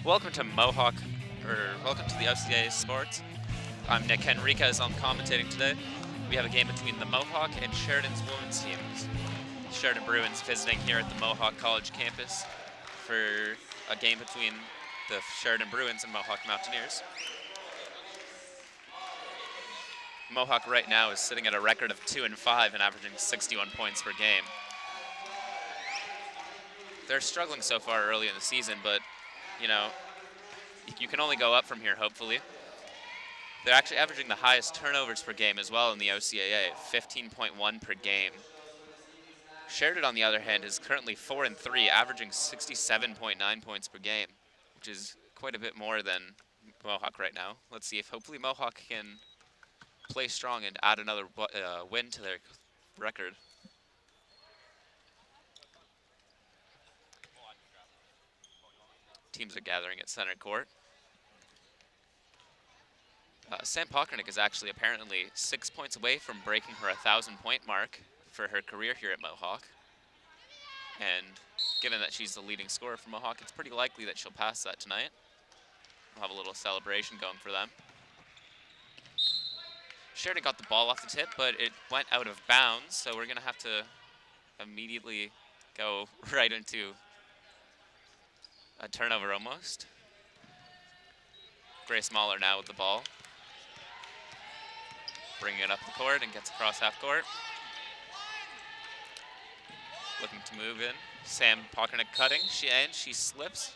Welcome to Mohawk, or welcome to the OCA Sports. I'm Nick Henriquez. I'm commentating today. We have a game between the Mohawk and Sheridan's women's teams. Sheridan Bruins visiting here at the Mohawk College campus for a game between the Sheridan Bruins and Mohawk Mountaineers. Mohawk right now is sitting at a record of 2-5 and averaging 61 points per game. They're struggling so far early in the season, but you know, you can only go up from here, hopefully. They're actually averaging the highest turnovers per game as well in the OCAA, 15.1 per game. Sheridan, on the other hand, is currently 4-3, averaging 67.9 points per game, which is quite a bit more than Mohawk right now. Let's see if hopefully Mohawk can play strong and add another win to their record. Teams are gathering at center court. Sam Pockernick is actually apparently 6 points away from breaking her 1,000-point mark for her career here at Mohawk. And given that she's the leading scorer for Mohawk, it's pretty likely that she'll pass that tonight. We'll have a little celebration going for them. Sheridan got the ball off the tip, but it went out of bounds, so we're going to have to immediately go right into a turnover almost. Grace Mahler now with the ball. Bringing it up the court and gets across half court. Looking to move in. Sam Pockernick cutting. She slips.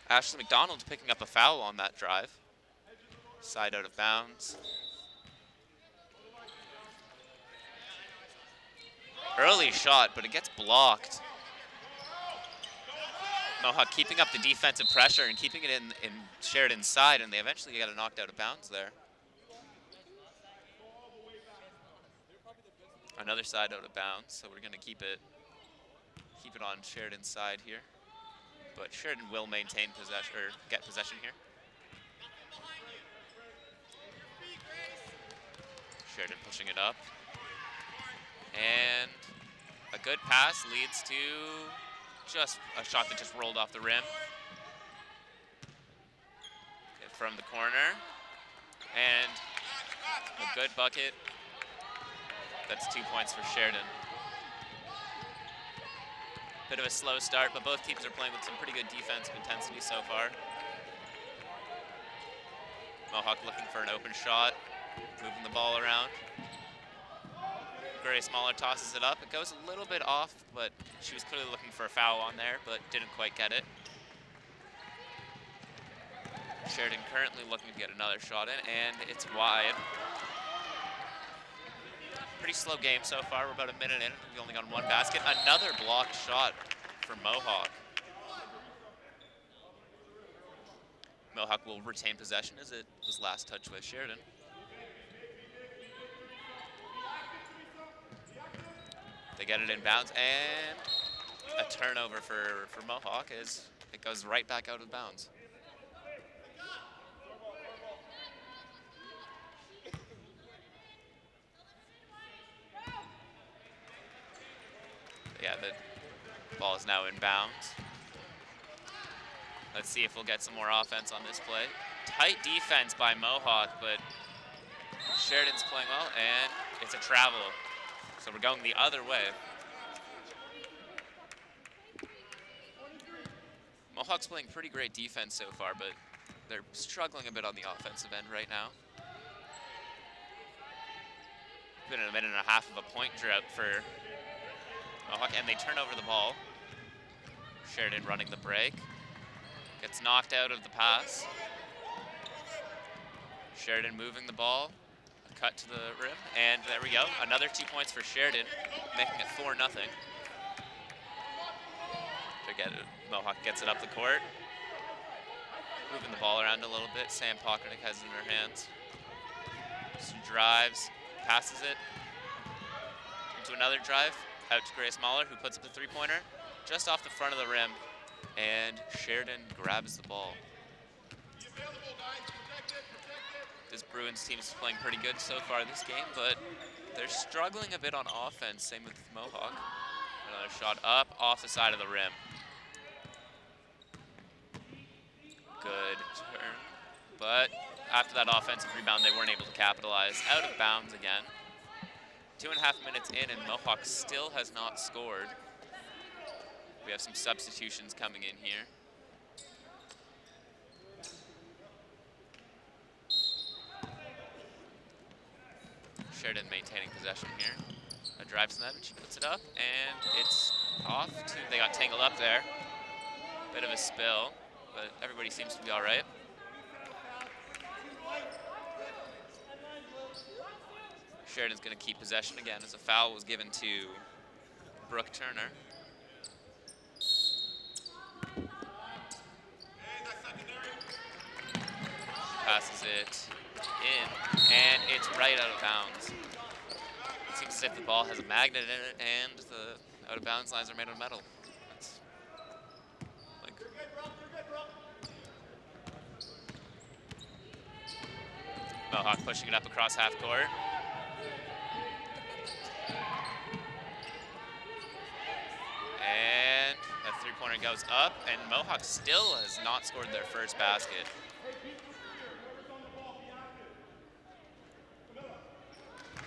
Ashley McDonald picking up a foul on that drive. Side out of bounds. Early shot, but it gets blocked. Mohawk keeping up the defensive pressure and keeping it in Sheridan's side, and they eventually got it knocked out of bounds there. Another side out of bounds, so we're going to keep it on Sheridan's side here. But Sheridan will maintain possession, or get possession here. Sheridan pushing it up. And a good pass leads to just a shot that just rolled off the rim. From the corner. And a good bucket. That's 2 points for Sheridan. Bit of a slow start, but both teams are playing with some pretty good defensive intensity so far. Mohawk looking for an open shot, moving the ball around. Grace Mahler tosses it up. It goes a little bit off, but she was clearly looking for a foul on there, but didn't quite get it. Sheridan currently looking to get another shot in, and it's wide. Pretty slow game so far. We're about a minute in. We've only got one basket. Another blocked shot for Mohawk. Mohawk will retain possession as it was last touched with Sheridan. They get it in bounds, and a turnover for Mohawk as it goes right back out of bounds. Yeah, the ball is now in bounds. Let's see if we'll get some more offense on this play. Tight defense by Mohawk, but Sheridan's playing well, and it's a travel. So we're going the other way. Mohawk's playing pretty great defense so far, but they're struggling a bit on the offensive end right now. Been a minute and a half of a point drought for Mohawk, and they turn over the ball. Sheridan running the break. Gets knocked out of the pass. Sheridan moving the ball. A cut to the rim, and there we go. Another 2 points for Sheridan, making it 4-0. Forget it. Mohawk gets it up the court. Moving the ball around a little bit. Sam Pockernick has it in her hands. She drives, passes it into another drive. Out to Grace Mahler, who puts up the three-pointer just off the front of the rim, and Sheridan grabs the ball. This Bruins team is playing pretty good so far this game, but they're struggling a bit on offense, same with Mohawk. Another shot up off the side of the rim. Good turn. But after that offensive rebound, they weren't able to capitalize. Out of bounds again. 2.5 minutes in, and Mohawk still has not scored. We have some substitutions coming in here. Sheridan maintaining possession here. A drive to them, and she puts it up, and it's off. They got tangled up there. Bit of a spill, but everybody seems to be all right. Sheridan's going to keep possession again as a foul was given to Brooke Turner. Passes it in, and it's right out of bounds. It seems as if the ball has a magnet in it, and the out-of-bounds lines are made of metal. That's like Mohawk pushing it up across half court. And a three-pointer goes up, and Mohawk still has not scored their first basket.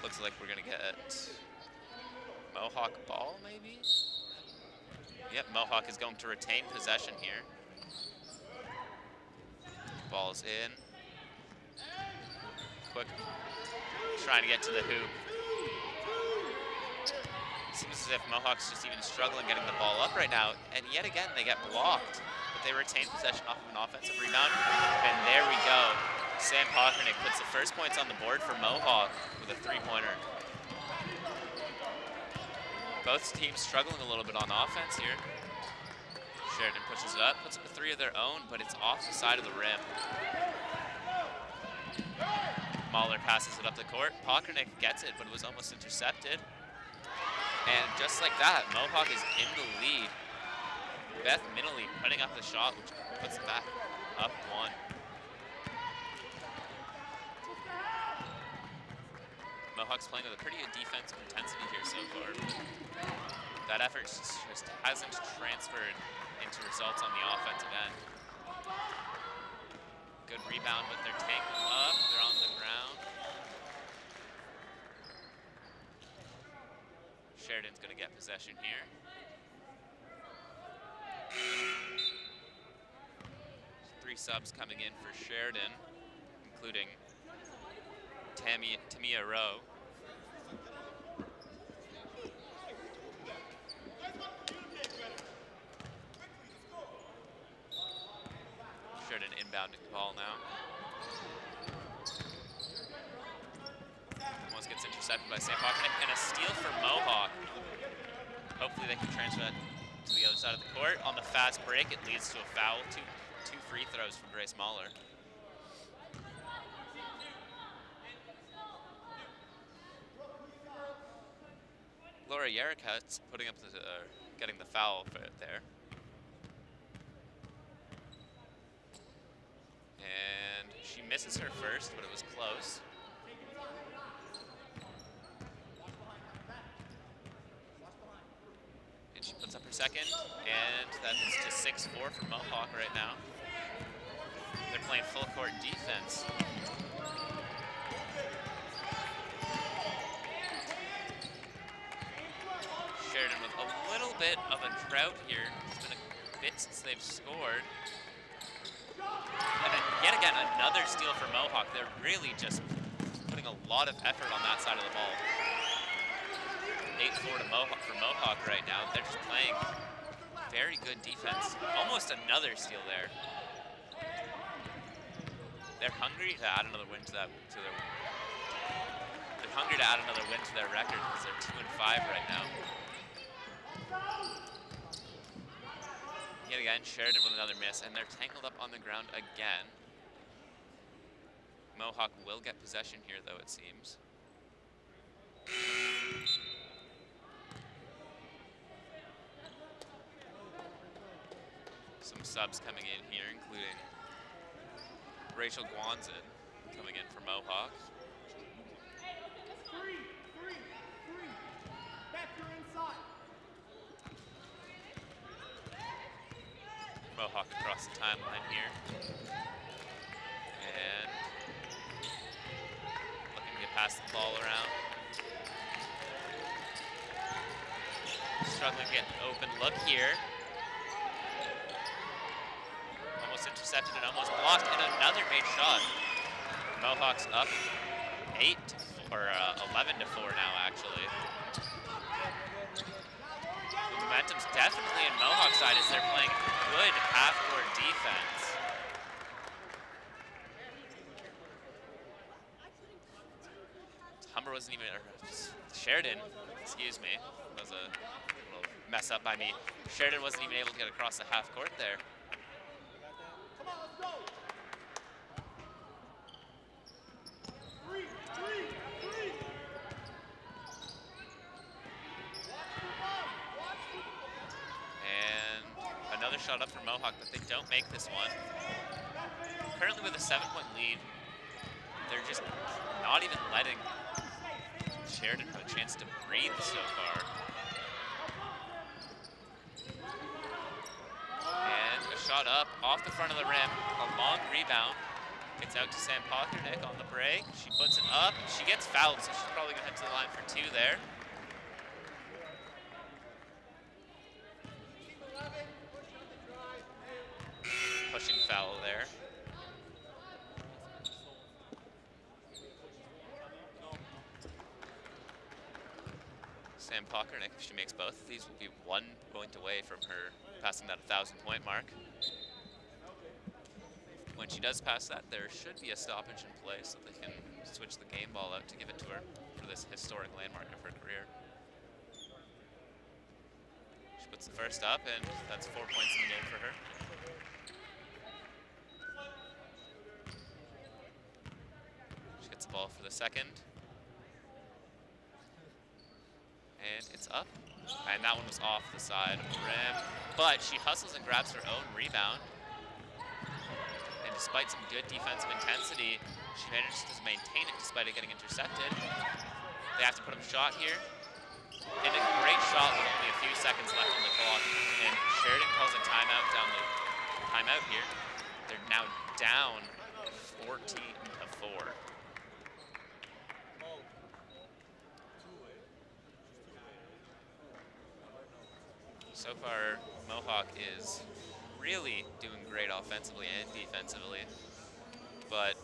Looks like we're gonna get Mohawk ball, maybe? Yep, Mohawk is going to retain possession here. Ball's in. Quick, trying to get to the hoop. Seems as if Mohawk's just even struggling getting the ball up right now, and yet again they get blocked, but they retain possession off of an offensive rebound, and there we go. Sam Pockernick puts the first points on the board for Mohawk with a three-pointer. Both teams struggling a little bit on offense here. Sheridan pushes it up, puts up a three of their own, but it's off the side of the rim. Mahler passes it up the court. Pockernick gets it, but it was almost intercepted. And just like that, Mohawk is in the lead. Beth Minnelly putting up the shot, which puts it back up one. Mohawk's playing with a pretty good defensive intensity here so far. That effort just hasn't transferred into results on the offensive end. Good rebound, but they're tangled up. They're on the ground. Sheridan's going to get possession here. Three subs coming in for Sheridan, including Tamia Rowe. Sheridan inbounding the ball now. Almost gets intercepted by St. Pockernick, and a steal for Mohawk. Hopefully they can transfer that to the other side of the court. On the fast break, it leads to a foul. Two free throws from Grace Mahler. Laura Yerikat's putting up getting the foul for it there. And she misses her first, but it was close. And she puts up her second, and that is to 6-4 for Mohawk right now. They're playing full court defense. Sheridan with a little bit of a drought here. It's been a bit since they've scored. And then yet again, another steal for Mohawk. They're really just putting a lot of effort on that side of the ball. 8-4 to Mohawk right now. They're just playing very good defense. Almost another steal there. They're hungry to add another win to their record because they're 2-5 right now. Yet again, Sheridan with another miss, and they're tangled up on the ground again. Mohawk will get possession here, though, it seems. Some subs coming in here, including Rachel Guanzin coming in for Mohawk. Mohawk across the timeline here. And looking to pass the ball around. Struggling to get an open look here. Almost intercepted and almost blocked, and another made shot. Mohawks up 8 or 11 to 4 now, actually. The momentum's definitely in Mohawk's side as they're playing good half-court defense. Humber wasn't even, or Sheridan, excuse me, that was a little mess up by me. Sheridan wasn't even able to get across the half court there. And another shot up for Mohawk, but they don't make this one. Currently with a 7-point lead, they're just not even letting Sheridan have a chance to breathe so far. And a shot up off the front of the rim, a long rebound. Gets out to Sam Pockernick on the break. She puts it up. She gets fouled, so she's probably gonna head to the line for 2 there. Pushing foul there. Sam Pockernick, if she makes both of these, will be 1 point away from her passing that 1,000-point mark. When she does pass that, there should be a stoppage in play so they can switch the game ball out to give it to her for this historic landmark of her career. She puts the first up, and that's 4 points in the game for her. She gets the ball for the second. And it's up. And that one was off the side of the rim. But she hustles and grabs her own rebound. And despite some good defensive intensity, she manages to maintain it despite it getting intercepted. They have to put up a shot here. And a great shot with only a few seconds left on the clock. And Sheridan calls a timeout here. They're now down 14 to 4. So far, Mohawk is really doing great offensively and defensively, but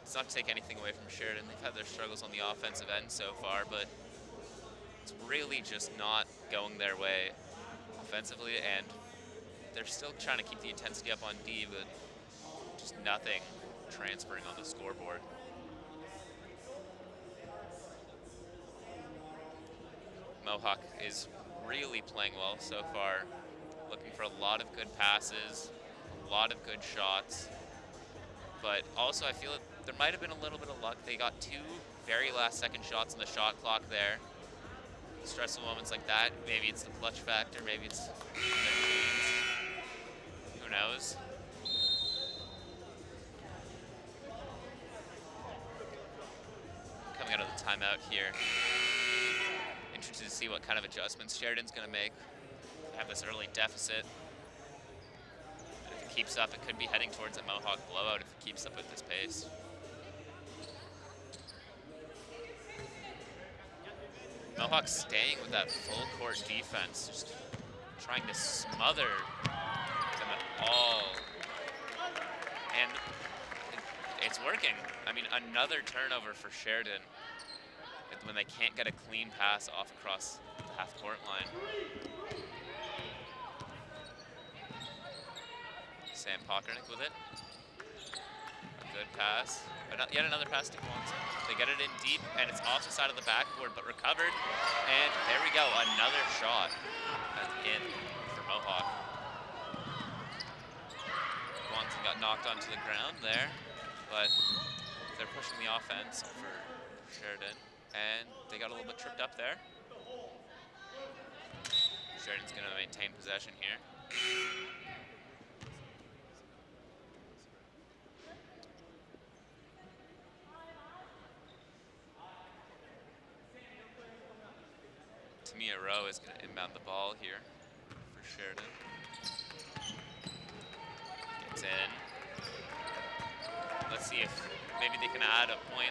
it's not to take anything away from Sheridan. They've had their struggles on the offensive end so far, but it's really just not going their way offensively, and they're still trying to keep the intensity up on D, but just nothing transferring on the scoreboard. Mohawk is really playing well so far, looking for a lot of good passes, a lot of good shots, but also I feel that there might have been a little bit of luck. They got 2 very last second shots in the shot clock there. Stressful moments like that, maybe it's the clutch factor, maybe it's their teams, who knows. Coming out of the timeout here. Interested to see what kind of adjustments Sheridan's going to make. They have this early deficit. And if it keeps up, it could be heading towards a Mohawk blowout if it keeps up with this pace. Mohawk staying with that full court defense, just trying to smother them at all. And it's working. I mean, another turnover for Sheridan when they can't get a clean pass off across the half-court line. Sam Pockernick with it. A good pass. But yet another pass to Kwanzaa. They get it in deep, and it's off the side of the backboard, but recovered. And there we go, another shot. That's in for Mohawk. Kwanzaa got knocked onto the ground there, but they're pushing the offense for Sheridan. And they got a little bit tripped up there. Sheridan's going to maintain possession here. Tamia Rowe is going to inbound the ball here for Sheridan. It's in. Let's see if maybe they can add a point.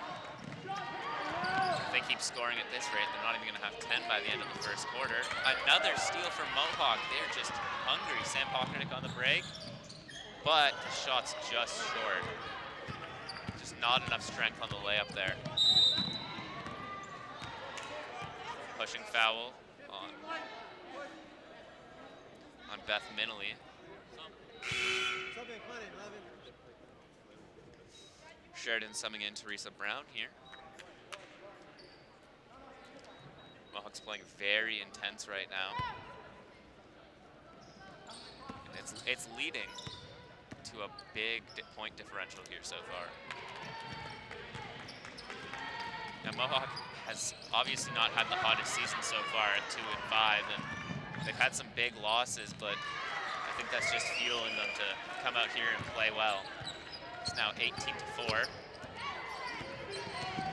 If they keep scoring at this rate, they're not even going to have 10 by the end of the first quarter. Another steal from Mohawk. They're just hungry. Sam Pokranik on the break, but the shot's just short. Just not enough strength on the layup there. Pushing foul on Beth Minley. Sheridan summing in Teresa Brown here. Mohawk's playing very intense right now. And it's leading to a big point differential here so far. Now Mohawk has obviously not had the hottest season so far at 2-5, and they've had some big losses, but I think that's just fueling them to come out here and play well. It's now 18-4.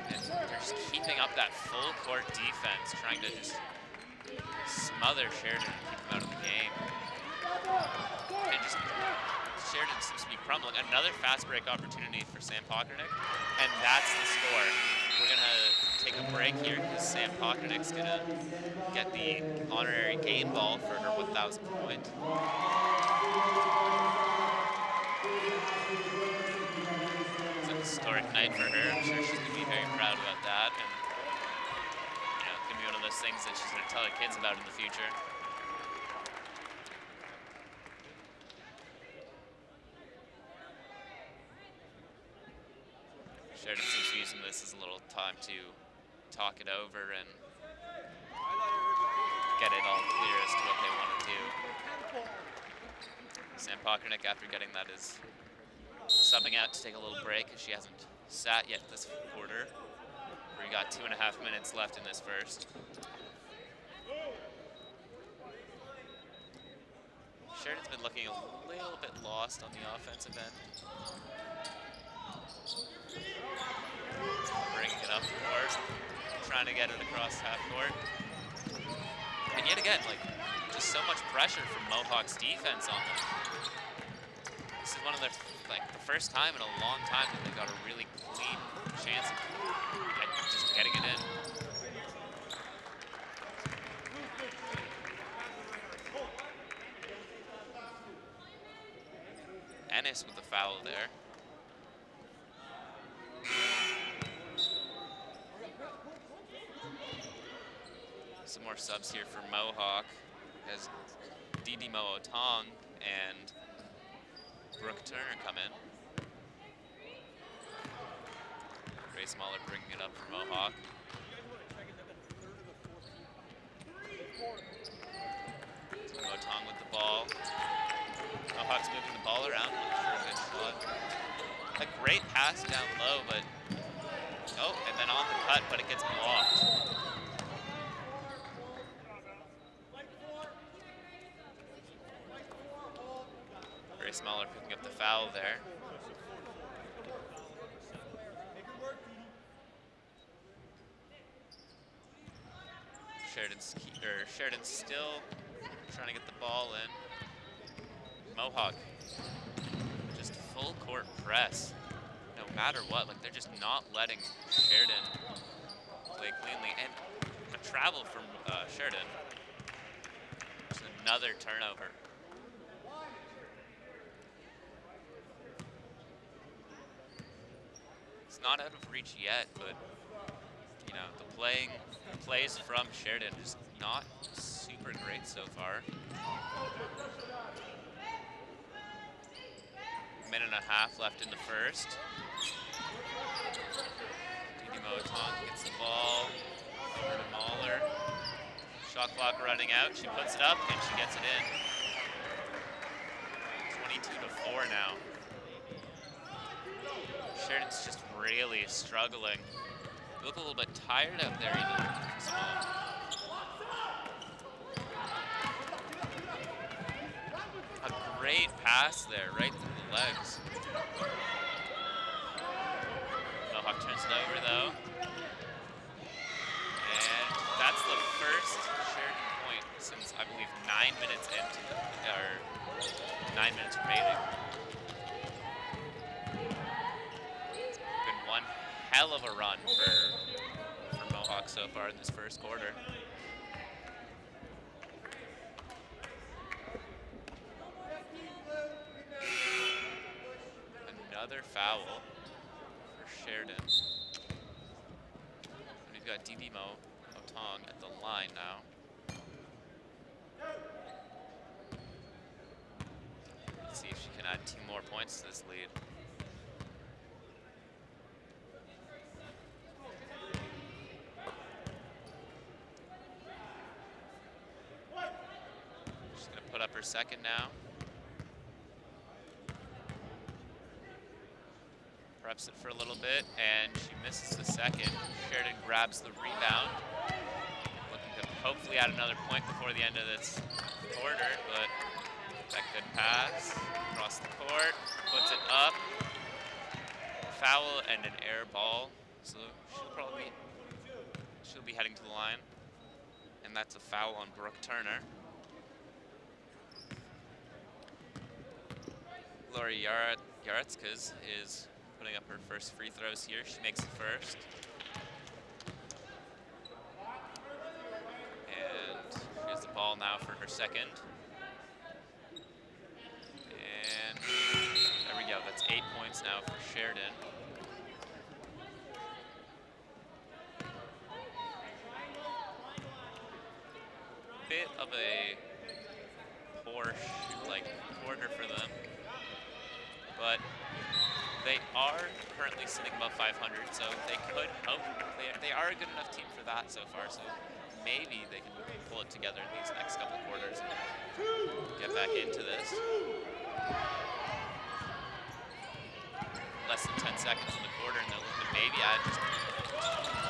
And they're just keeping up that full court defense, trying to just smother Sheridan and keep them out of the game. And just Sheridan seems to be crumbling. Another fast break opportunity for Sam Pokranik, and that's the score. We're gonna take a break here because Sam Pokranik's gonna get the honorary game ball for her 1,000th point. It's a historic night for her. I'm sure she's gonna be very proud about that, and it's gonna be one of those things that she's gonna tell her kids about in the future. Sheridan seems to be using this as a little time to talk it over and get it all clear as to what they want to do. Sam Pokranik, after getting that, is subbing out to take a little break as she hasn't sat yet this quarter. We got 2.5 minutes left in this first. Sheridan's been looking a little bit lost on the offensive end. Bringing it up court, trying to get it across half court. And yet again, just so much pressure from Mohawk's defense on them. This is one of the first time in a long time that they got a really clean chance of just getting it in. Ennis with the foul there. Some more subs here for Mohawk as Didi Mootong and Brooke Turner come in. Ray Smaller bringing it up for Mohawk. Mootong with the ball. Mohawk's moving the ball around, looking for a good shot. A great pass down low, but and then on the cut, but it gets blocked. Ray Smaller picking up the foul there. Sheridan's still trying to get the ball in. Mohawk, just full court press, no matter what. They're just not letting Sheridan play cleanly. And a travel from Sheridan. Just another turnover. It's not out of reach yet, but the plays from Sheridan is not super great so far. Minute and a half left in the first. Didi Mootong gets the ball over to Mahler. Shot clock running out. She puts it up and she gets it in. 22-4 now. Sheridan's just really struggling. They look a little bit tired out there even. A great pass there, right through the legs. Mohawk turns it over though. And that's the first Sheridan point since I believe 9 minutes into 9 minutes remaining. hell of a run for Mohawk so far in this first quarter. Another foul for Sheridan. And we've got Didi Motong at the line now. Let's see if she can add 2 more points to this lead. She's gonna put up her second now. Reps it for a little bit, and she misses the second. Sheridan grabs the rebound. Looking to hopefully add another point before the end of this quarter, but that good pass across the court, puts it up. Foul and an air ball, so she'll be heading to the line, and that's a foul on Brooke Turner. Lori Yaretskas is putting up her first free throws here. She makes the first. And here's the ball now for her second. And there we go. That's 8 points now for Sheridan. Bit of a poor quarter for them, but they are currently sitting above 500, so they could hope. They are a good enough team for that so far, so maybe they can pull it together in these next couple quarters and get back into this. Less than 10 seconds in the quarter, and they're looking to maybe add just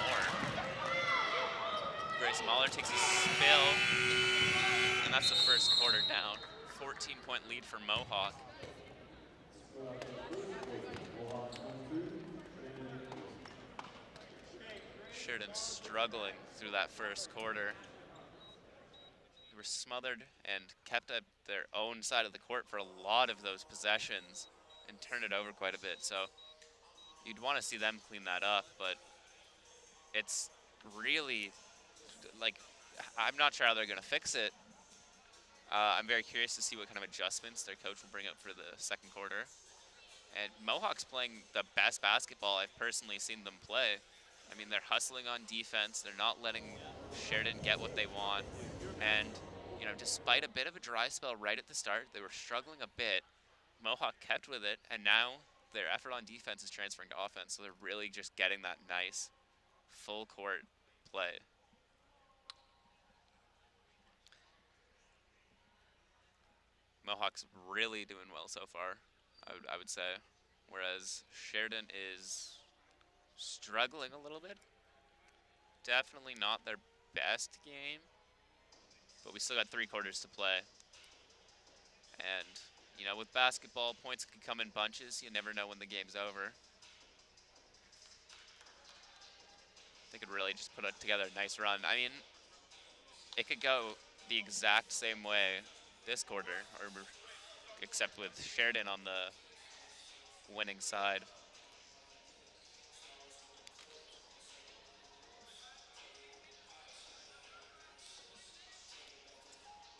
more. Grace Mahler takes a spill, and that's the first quarter down. 14-point lead for Mohawk. Sheridan struggling through that first quarter. They were smothered and kept at their own side of the court for a lot of those possessions and turned it over quite a bit. So you'd want to see them clean that up, but it's really, like, I'm not sure how they're going to fix it. I'm very curious to see what kind of adjustments their coach will bring up for the second quarter. And Mohawk's playing the best basketball I've personally seen them play. I mean, they're hustling on defense. They're not letting Sheridan get what they want. And, you know, despite a bit of a dry spell right at the start, they were struggling a bit. Mohawk kept with it, and now their effort on defense is transferring to offense. So they're really just getting that nice full court play. Mohawk's really doing well so far, I would say. Whereas Sheridan is struggling a little bit. Definitely not their best game, but we still got 3 quarters to play. And, you know, with basketball, points can come in bunches. You never know when the game's over. They could really just put together a nice run. I mean, it could go the exact same way this quarter, or except with Sheridan on the winning side.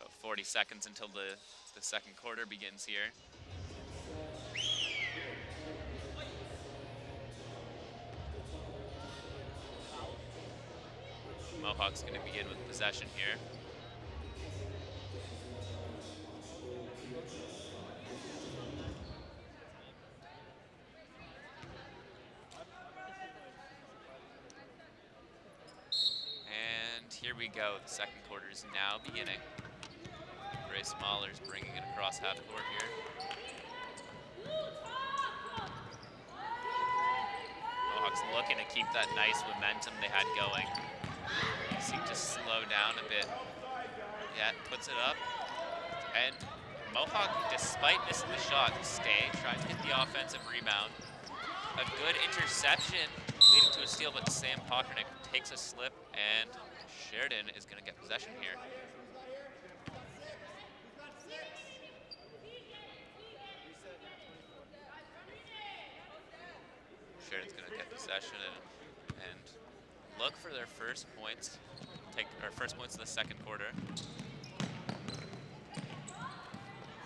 About 40 seconds until the second quarter begins here. Mohawk's going to begin with possession here. And here we go. The second quarter is now beginning. Grace Mahler's bringing it across half court here. Mohawk's looking to keep that nice momentum they had going. Seem to slow down a bit. Yeah, puts it up. And Mohawk, despite missing the shot, tries to get the offensive rebound. A good interception leading to a steal, but Sam Pockernick takes a slip, and Sheridan is going to get possession here. Sheridan's going to get possession and look for their first points. First points of the second quarter.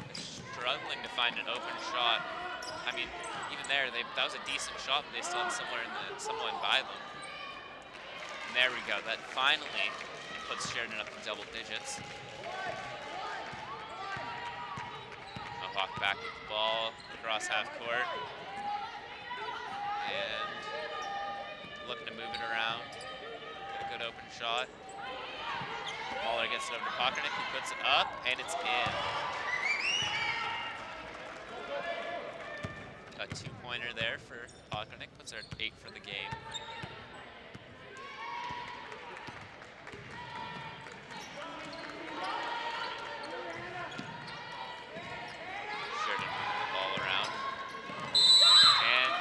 They're struggling to find an open shot. I mean, even there, that was a decent shot, but they still had someone by them. And there we go. That finally puts Sheridan up to double digits. Mohawk back with the ball across half court. And looking to move it around. Get a good open shot. Mahler gets it over to Pockernick, who puts it up, and it's in. A two-pointer there for Pockernick, puts her at 8 for the game. Sheridan moving the ball around. And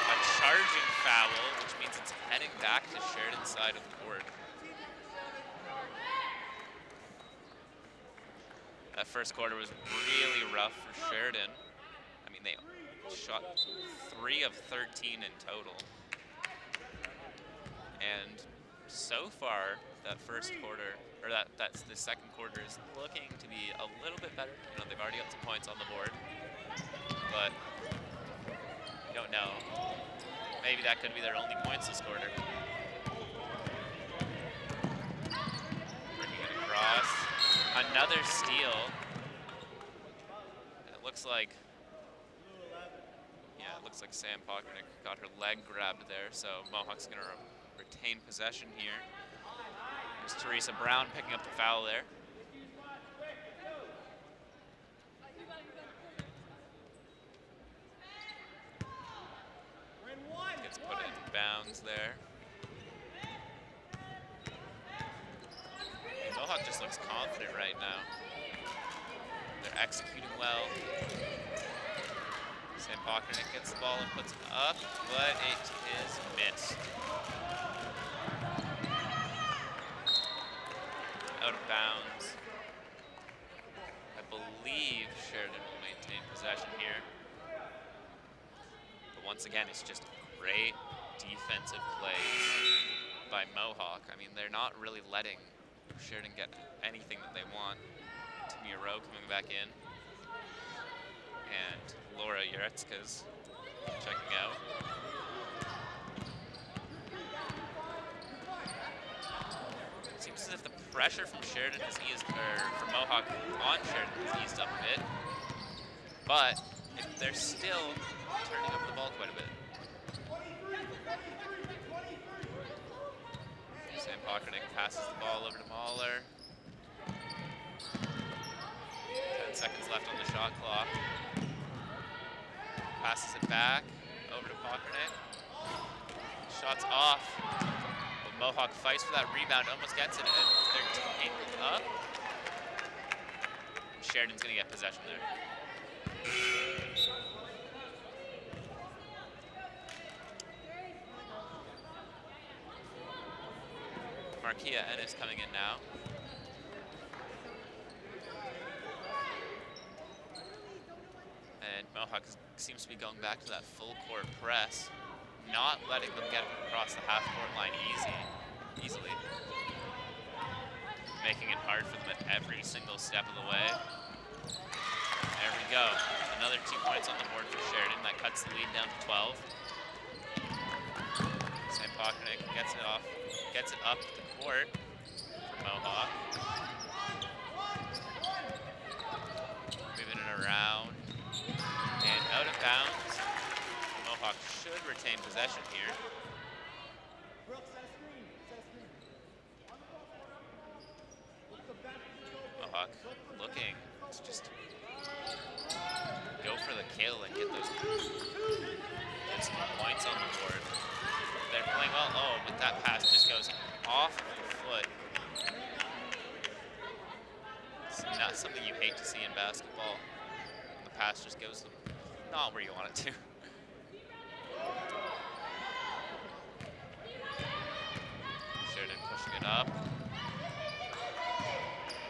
a charging foul, which means it's heading back to Sheridan's side of the court. That first quarter was really rough for Sheridan. I mean, they shot 3 of 13 in total. And so far, that first quarter, or that's the second quarter is looking to be a little bit better. You know, they've already got some points on the board, but you don't know. Maybe that could be their only points this quarter. Bringing it across. Another steal. And it looks like, Sam Pockernick got her leg grabbed there, so Mohawk's going to retain possession here. There's Teresa Brown picking up the foul there. Gets put in bounds there. Mohawk just looks confident right now. They're executing well. Sam Pockernick gets the ball and puts it up, but it is missed. Out of bounds. I believe Sheridan will maintain possession here. But once again, it's just great defensive plays by Mohawk. I mean, they're not really letting Sheridan get anything that they want. Tamia Rowe coming back in. And Laura Yaretska's checking out. It seems as if the pressure from Sheridan has eased, or from Mohawk on Sheridan has eased up a bit. But they're still turning over the ball quite a bit. Sam Pockernick passes the ball over to Mahler. 10 seconds left on the shot clock. Passes it back over to Pockernick. Shot's off. But Mohawk fights for that rebound, almost gets it, and they're tangled up. Sheridan's going to get possession there. Markia Ennis coming in now. And Mohawk seems to be going back to that full court press, not letting them get across the half court line easily. Making it hard for them at every single step of the way. There we go. Another 2 points on the board for Sheridan. That cuts the lead down to 12. Sam Pockernick gets it up the court for Mohawk. Moving it around. And out of bounds. Mohawk should retain possession here. Mohawk looking to just go for the kill and get some points on the board. They're playing well. Oh, but that pass just goes off the foot. It's not something you hate to see in basketball. The pass just goes not where you want it to. Sheridan pushing it up. A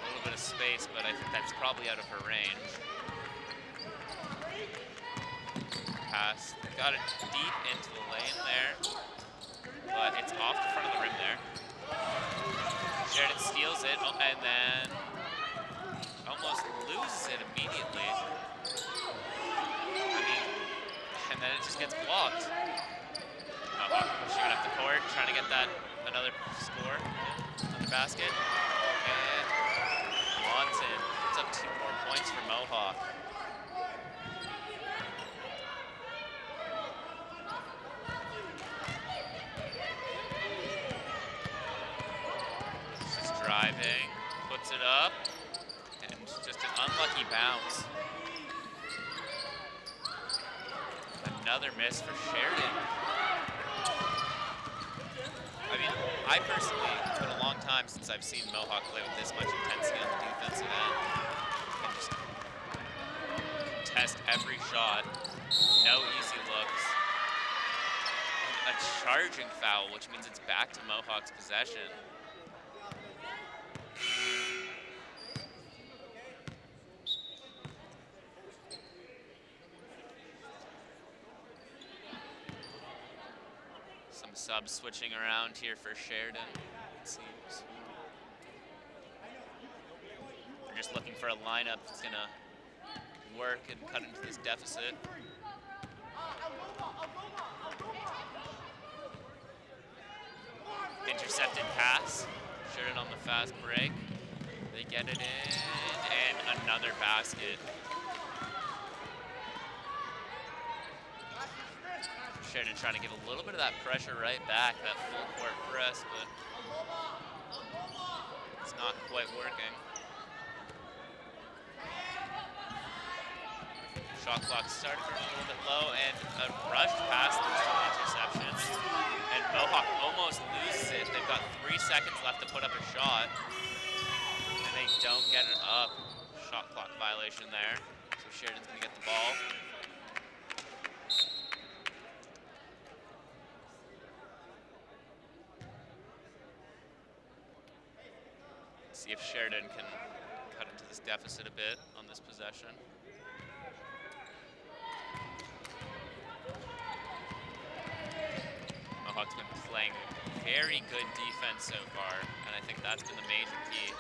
little bit of space, but I think that's probably out of her range. Pass pass. Got it deep into the lane there, but it's off the front of the rim there. Sheridan steals it, and then almost loses it immediately. I mean, and then it just gets blocked. Mohawk pushing it up the court, trying to get that another score, another basket. And Watson puts up 2 more points for Mohawk. Just driving, puts it up, and just an unlucky bounce. Another miss for Sheridan. I mean, I personally, it's been a long time since I've seen Mohawk play with this much intensity on the defensive end. And just contest every shot, no easy looks. A charging foul, which means it's back to Mohawk's possession. Subs switching around here for Sheridan, it seems. We're just looking for a lineup that's gonna work and cut into this deficit. Intercepted pass. Sheridan on the fast break. They get it in, and another basket. Sheridan trying to get a little bit of that pressure right back, that full court press, but it's not quite working. Shot clock started a little bit low, and a rushed pass leads to an interception. And Mohawk almost loses it. They've got 3 seconds left to put up a shot, and they don't get it up. Shot clock violation there. So Sheridan's gonna get the ball. See if Sheridan can cut into this deficit a bit on this possession. Mohawk's been playing very good defense so far, and I think that's been the major key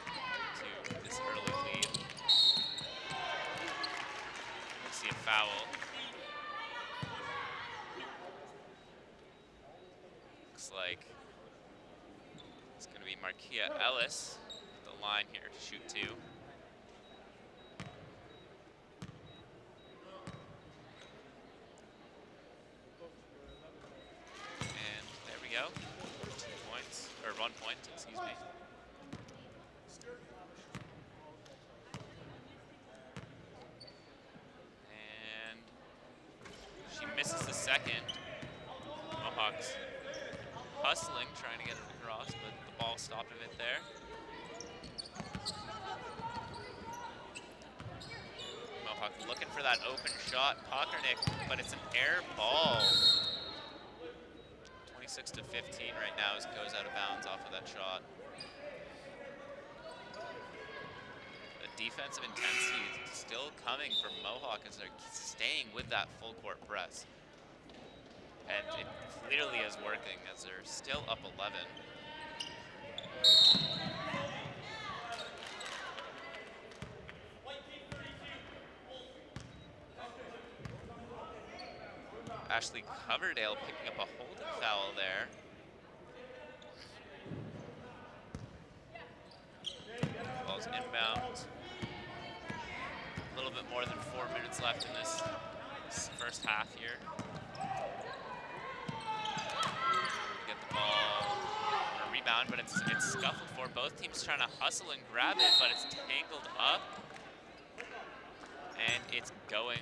to this early lead. We see a foul. Looks like it's going to be Markia Ellis. Line here to shoot 2. And there we go. 2 points, or 1 point, excuse me. And she misses the second. Mohawk's hustling, trying to get it across, but the ball stopped a bit there. Mohawk looking for that open shot, Pockernick, but it's an air ball. 26-15 right now as it goes out of bounds off of that shot. The defensive intensity is still coming from Mohawk as they're staying with that full court press. And it clearly is working as they're still up 11. Ashley Coverdale picking up a holding foul there. Ball's inbound. A little bit more than 4 minutes left in this first half here. Get the ball on a rebound, but it's scuffled for. Both teams trying to hustle and grab it, but it's tangled up. And it's going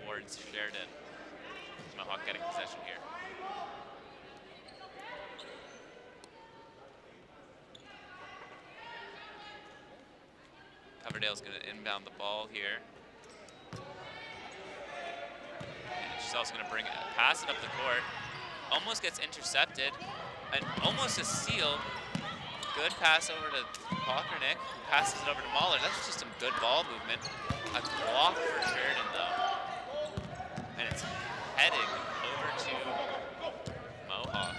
towards Sheridan. Mohawk getting possession here. Coverdale's going to inbound the ball here. And she's also going to bring it, pass it up the court. Almost gets intercepted, and almost a steal. Good pass over to Pockernick, who passes it over to Mahler. That's just some good ball movement. A block for Sheridan, though. And it's heading over to Mohawk.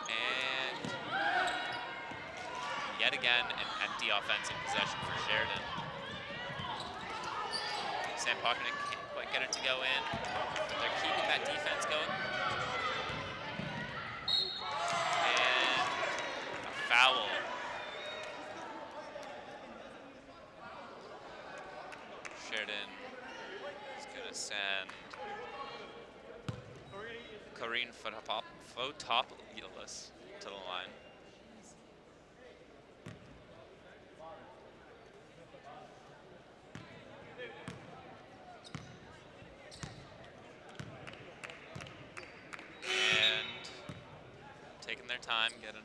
And yet again, an empty offensive possession for Sheridan. Sam Pockernick can't quite get it to go in, but they're keeping that defense going. And a foul. Sheridan is going to send Corinne Fotopoulos to the line. And taking their time, getting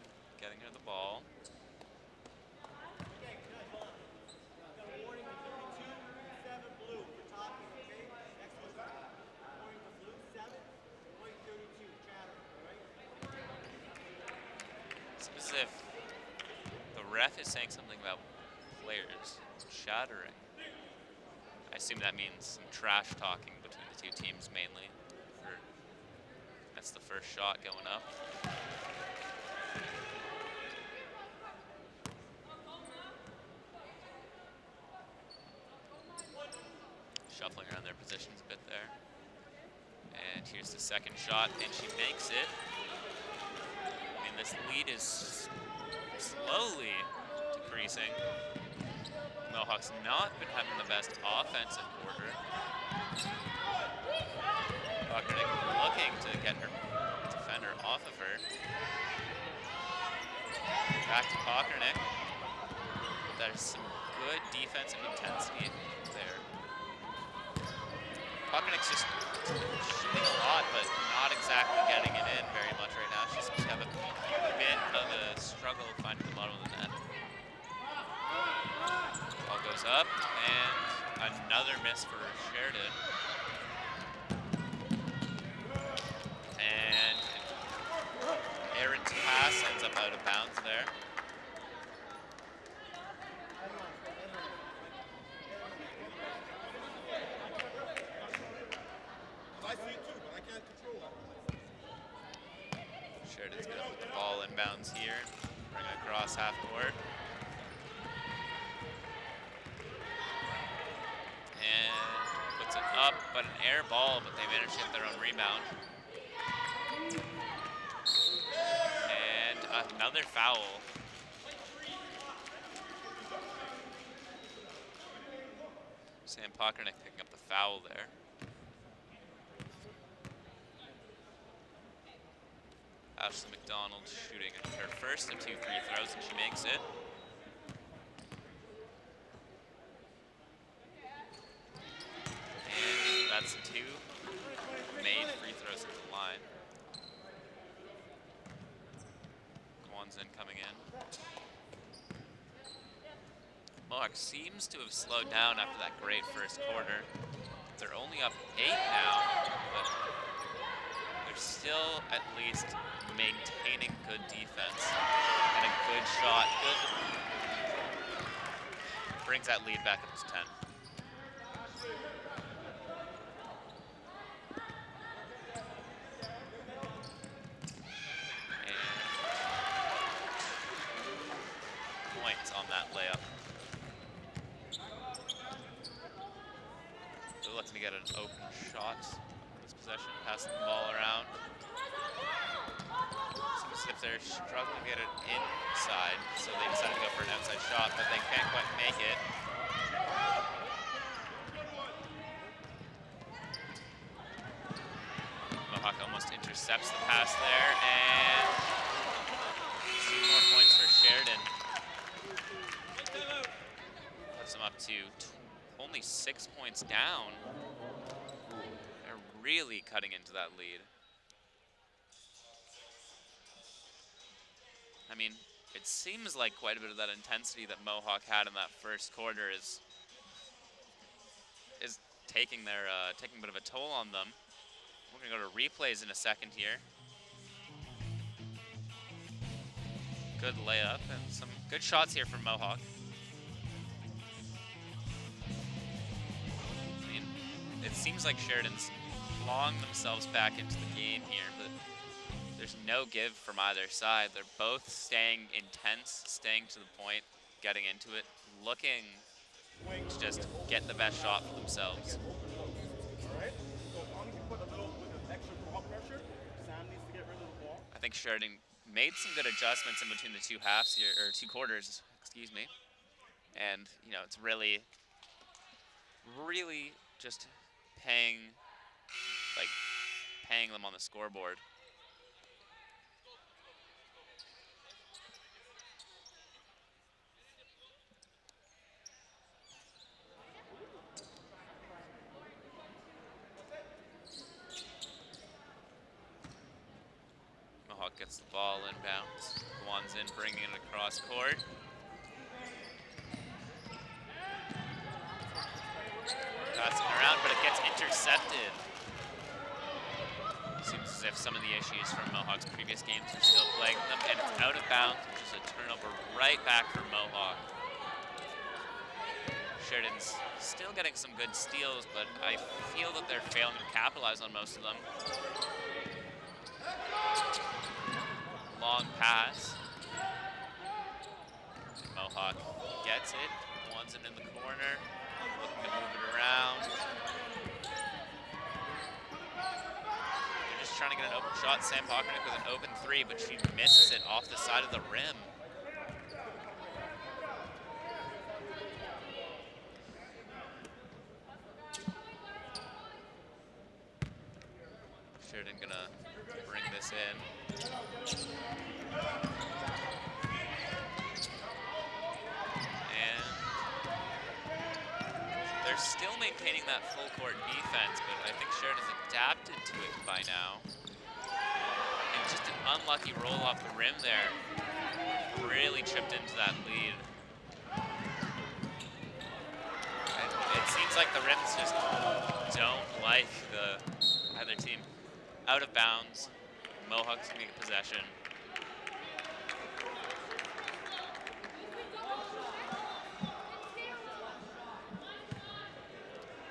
her the ball. It's as if the ref is saying something about players shattering. I assume that means some trash talking between the two teams mainly. That's the first shot going up. Shuffling around their positions a bit there. And here's the second shot, and she makes it. I mean, this lead is slowly decreasing. Mohawk's not been having the best offensive quarter. Pockernick looking to get her defender off of her. Back to Pockernick. There's some good defensive intensity there. Pockernick's just shooting a lot, but not exactly getting it in very much right now. She seems to have a bit of a struggle finding the bottom of the net. Ball goes up, and another miss for Sheridan. And errant pass ends up out of bounds there. Sheridan's going to put the ball inbounds here, bring it across half court. And puts it up, but an air ball, but they managed to hit their own rebound. And another foul. Sam Pockernick picking up the foul there. Ashley McDonald shooting her first of 2 free throws, and she makes it. And that's 2 made free throws at the line. Kwanzaa coming in. Mohawk seems to have slowed down after that great first quarter. They're only up 8 now, but they're still at least maintaining good defense and a good shot. Brings that lead back up to 10. And points on that layup. They're looking to get an open shot this possession, passing the ball around. Seems as if they're struggling to get it inside, so they decided to go for an outside shot, but they can't quite make it. Mohawk almost intercepts the pass there, and 2 more points for Sheridan. Puts them up to only 6 points down. They're really cutting into that lead. I mean, it seems like quite a bit of that intensity that Mohawk had in that first quarter is taking taking a bit of a toll on them. We're gonna go to replays in a second here. Good layup and some good shots here from Mohawk. I mean, seems like Sheridan's clawing themselves back into the game here, but there's no give from either side. They're both staying intense, staying to the point, getting into it, looking to just get the best shot for themselves. I think Sheridan made some good adjustments in between the two halves here, or two quarters, excuse me. And, you know, it's really just paying them on the scoreboard. Mohawk gets the ball inbounds. One's in, bringing it across court. Passing around, but it gets intercepted. Seems as if some of the issues from Mohawk's previous games are still plaguing them, and it's out of bounds, which is a turnover right back for Mohawk. Sheridan's still getting some good steals, but I feel that they're failing to capitalize on most of them. Long pass. Mohawk gets it. One's in the corner. Looking to move it around. They're just trying to get an open shot. Sam Pockernick with an open three, but she misses it off the side of the rim. Sheridan gonna bring this in. They're still maintaining that full court defense, but I think Sheridan's adapted to it by now. And just an unlucky roll off the rim there really chipped into that lead. And it seems like the rims just don't like either team. Out of bounds, Mohawk's gonna get possession.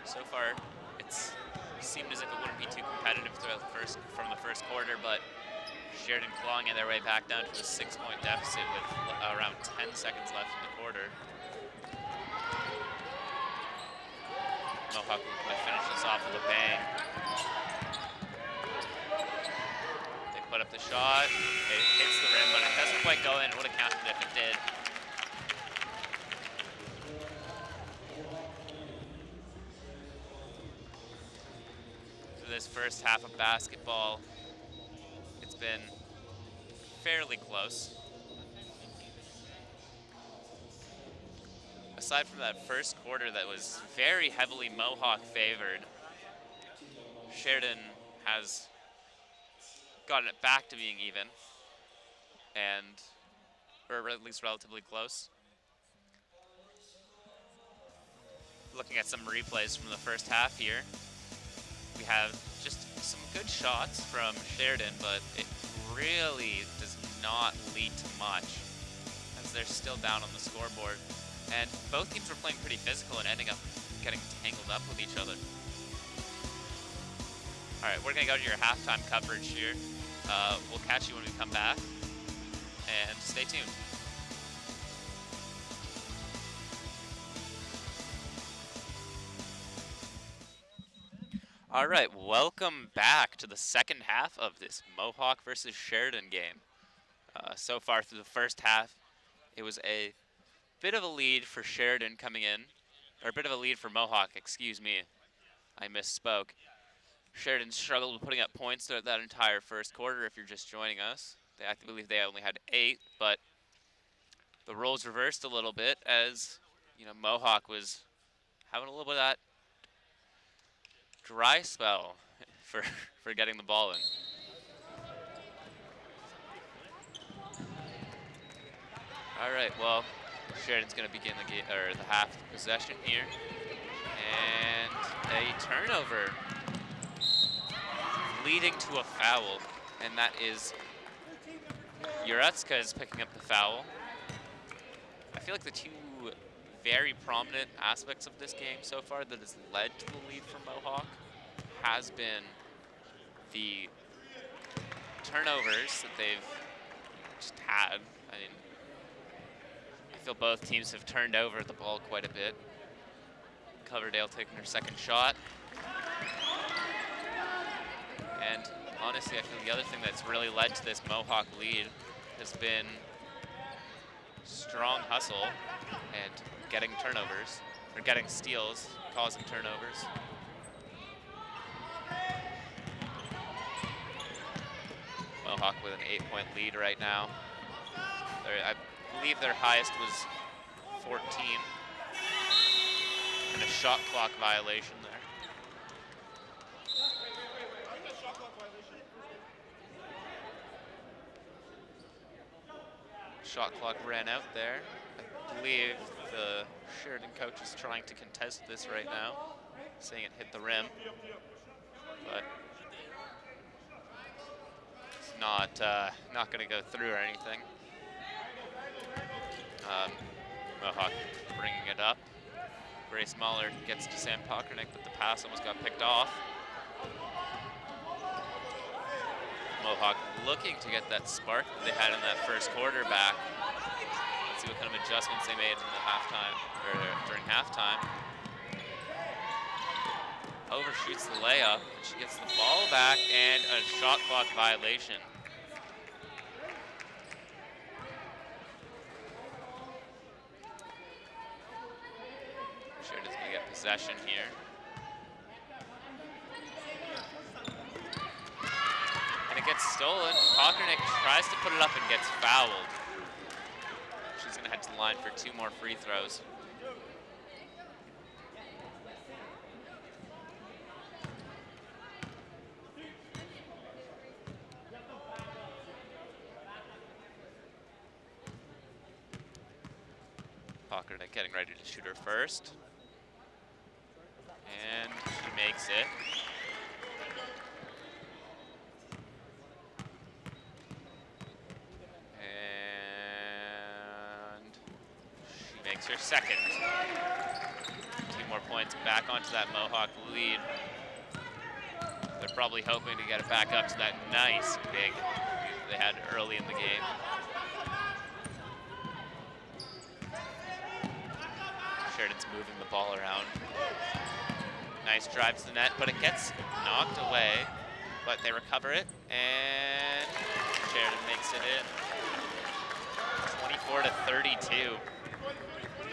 So far, it's seemed as if it wouldn't be too competitive from the first quarter, but Sheridan clawing their way back down to a 6-point deficit with around 10 seconds left in the quarter. Mohawk looking to finish this off with a bang. They put up the shot. It hits the rim, but it doesn't quite go in. It would have counted if it did. This first half of basketball, it's been fairly close. Aside from that first quarter that was very heavily Mohawk favored, Sheridan has gotten it back to being even, or at least relatively close. Looking at some replays from the first half here, we have just some good shots from Sheridan, but it really does not lead to much as they're still down on the scoreboard. And both teams were playing pretty physical and ending up getting tangled up with each other. All right, we're gonna go to your halftime coverage here. We'll catch you when we come back, and stay tuned. All right, welcome back to the second half of this Mohawk versus Sheridan game. So far through the first half, it was a bit of a lead for Sheridan coming in, or a bit of a lead for Mohawk, excuse me. I misspoke. Sheridan struggled with putting up points throughout that entire first quarter if you're just joining us. I believe they only had 8, but the roles reversed a little bit as, you know, Mohawk was having a little bit of that dry spell for getting the ball in. All right, well, Sheridan's going to begin the half possession here, and a turnover leading to a foul, and that is Yuretska is picking up the foul. I feel like the two very prominent aspects of this game so far that has led to the lead for Mohawk has been the turnovers that they've just had. I mean, I feel both teams have turned over the ball quite a bit. Coverdale taking her second shot. And honestly, I feel the other thing that's really led to this Mohawk lead has been strong hustle and getting turnovers, or getting steals, causing turnovers. Mohawk with an 8-point lead right now. I believe their highest was 14. And a shot clock violation there. Shot clock ran out there. I believe the Sheridan coach is trying to contest this right now, saying it hit the rim, but it's not going to go through or anything. Mohawk bringing it up. Grace Mahler gets to Sam Pockernick, but the pass almost got picked off. Mohawk looking to get that spark that they had in that first quarter back. Let's see what kind of adjustments they made in the halftime, or during halftime. Overshoots the layup. She gets the ball back and a shot clock violation. Sheridan's gonna get possession here. And it gets stolen. Pockernick tries to put it up and gets fouled. She's gonna head to the line for 2 more free throws. Pockernick getting ready to shoot her first. And she makes it. And she makes her second. 2 more points back onto that Mohawk lead. They're probably hoping to get it back up to that nice big lead they had early in the game. Sheridan's moving the ball around. Nice drive to the net, but it gets knocked away. But they recover it, and Sheridan makes it in. 24-32.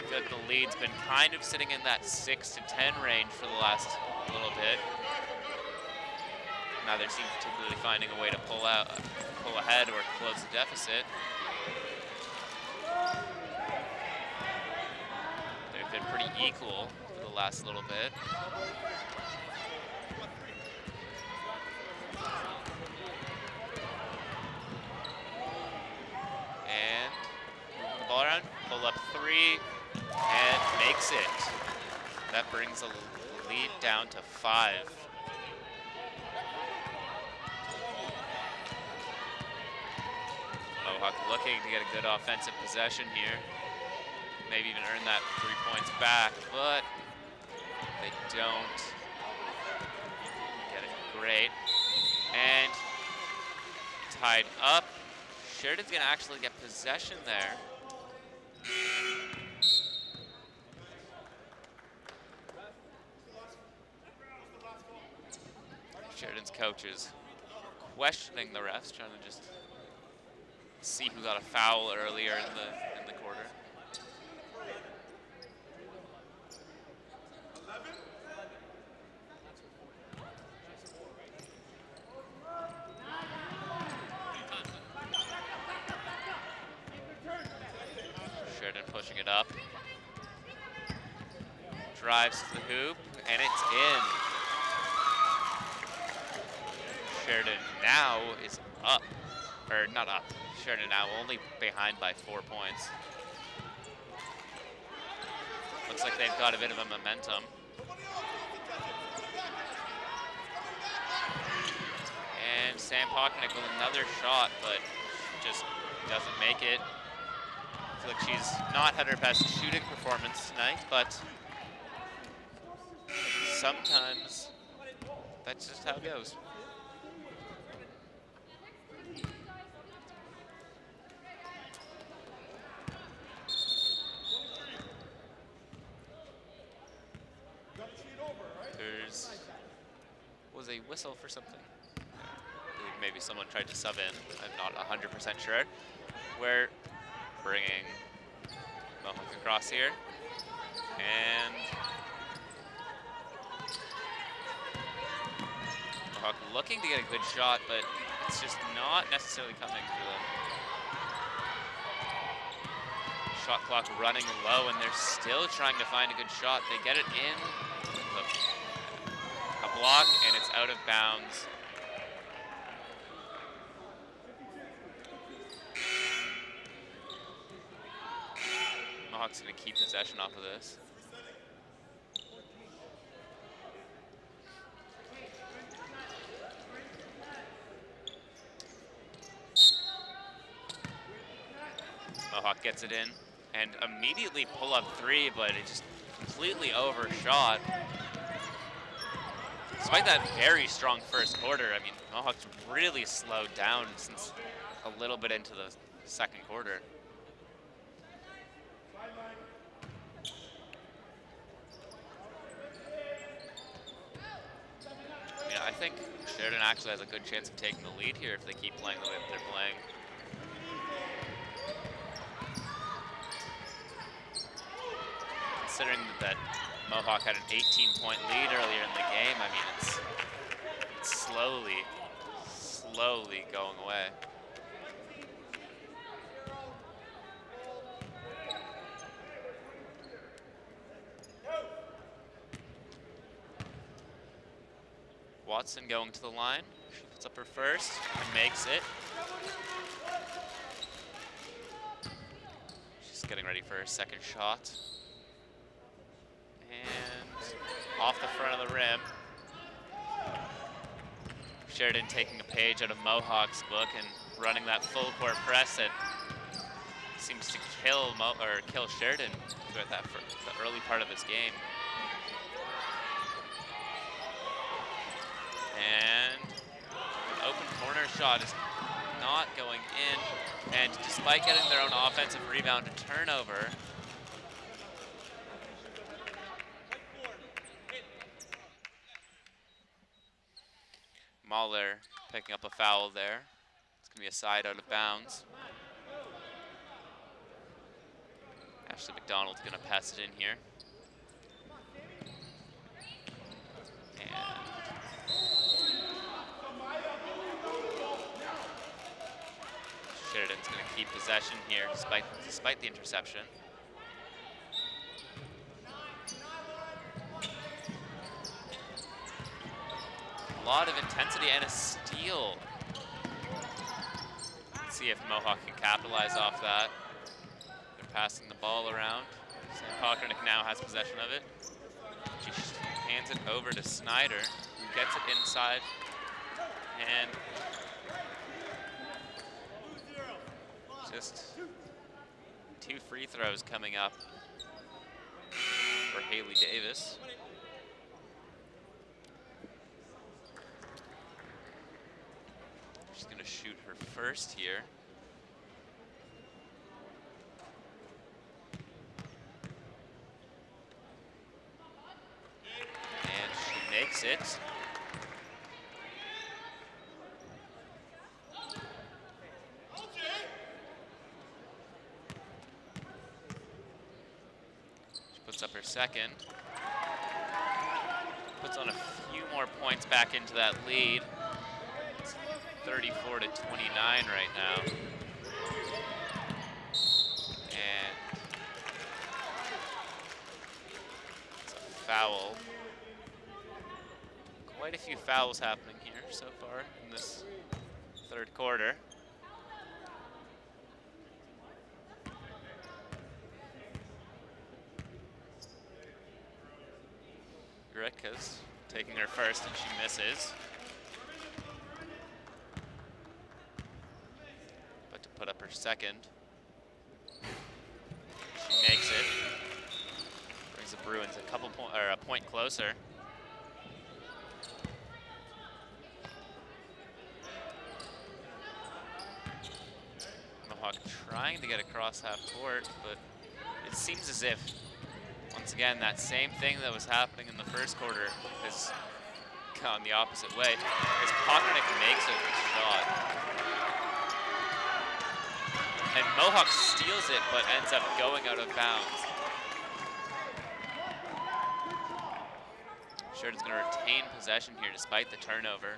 Good, the lead's been kind of sitting in that 6 to 10 range for the last little bit. Neither team particularly finding a way to pull ahead or close the deficit. They've been pretty equal for the last little bit. And moving the ball around, pull up 3, and makes it. That brings the lead down to 5. Mohawk looking to get a good offensive possession here. Maybe even earn that 3 points back, but they don't get it great. And tied up. Sheridan's gonna actually get possession there. Sheridan's coaches questioning the refs, trying to just see who got a foul earlier in the quarter. Sheridan pushing it up. Drives to the hoop, and it's in. Sheridan now is up, or not up. Sheridan now only behind by 4 points. Looks like they've got a bit of a momentum. And Sam Pockernick with another shot, but just doesn't make it. feel like she's not had her best shooting performance tonight, but sometimes that's just how it goes. Was a whistle for something. I believe maybe someone tried to sub in. I'm not 100% sure. We're bringing Mohawk across here. And Mohawk looking to get a good shot, but it's just not necessarily coming for them. Shot clock running low, and they're still trying to find a good shot. They get it in. A block, and it's out of bounds. Mohawk's going to keep possession off of this. Mohawk gets it in, and immediately pull up three, but it just completely overshot. Despite that very strong first quarter, I mean, Mohawk's really slowed down since a little bit into the second quarter. Yeah, I think Sheridan actually has a good chance of taking the lead here if they keep playing the way that they're playing. Considering that Mohawk had an 18-point lead earlier in the game, I mean, it's slowly going away. Watson going to the line. She puts up her first and makes it. She's getting ready for her second shot. And off the front of the rim. Sheridan taking a page out of Mohawk's book and running that full court press that seems to kill Sheridan throughout the early part of this game. And an open corner shot is not going in. And despite getting their own offensive rebound, a turnover. Mahler picking up a foul there. It's going to be a side out of bounds. Ashley McDonald's going to pass it in here. And Sheridan's going to keep possession here despite the interception. A lot of intensity and a steal. Let's see if Mohawk can capitalize off that. They're passing the ball around. Sam Pockernick now has possession of it. She hands it over to Snyder, who gets it inside. And just 2 free throws coming up for Haley Davis. She's gonna shoot her first here. And she makes it. She puts up her second. Puts on a few more points back into that lead. 34 to 29 right now. And it's a foul. Quite a few fouls happening here so far in this third quarter. Rika's taking her first and she misses. But to put up her second. makes it. Brings the Bruins a point closer. Mohawk trying to get across half court, but it seems as if, once again, that same thing that was happening in the first quarter has gone the opposite way. As Pockernick makes a shot. And Mohawk steals it, but ends up going out of bounds. Sheridan's going to retain possession here despite the turnover.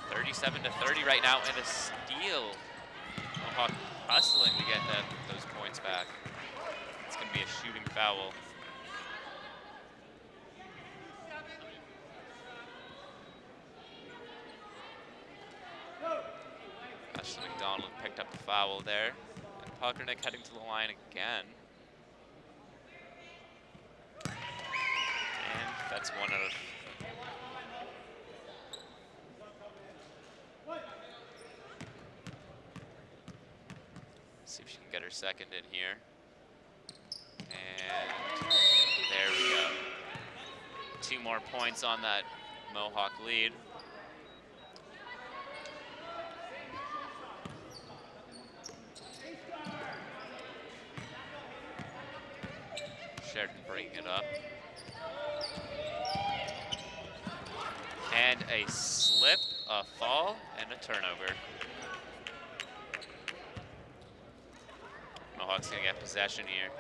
(37-30) right now, and a steal. Mohawk hustling to get those points back. It's going to be a shooting foul. Ashley McDonald picked up the foul there. And Pockernick heading to the line again. And that's one out of... See if she can get her second in here. And there we go. 2 more points on that Mohawk lead. Sheridan bringing it up. And a slip, a fall, and a turnover. Mohawk's gonna get possession here.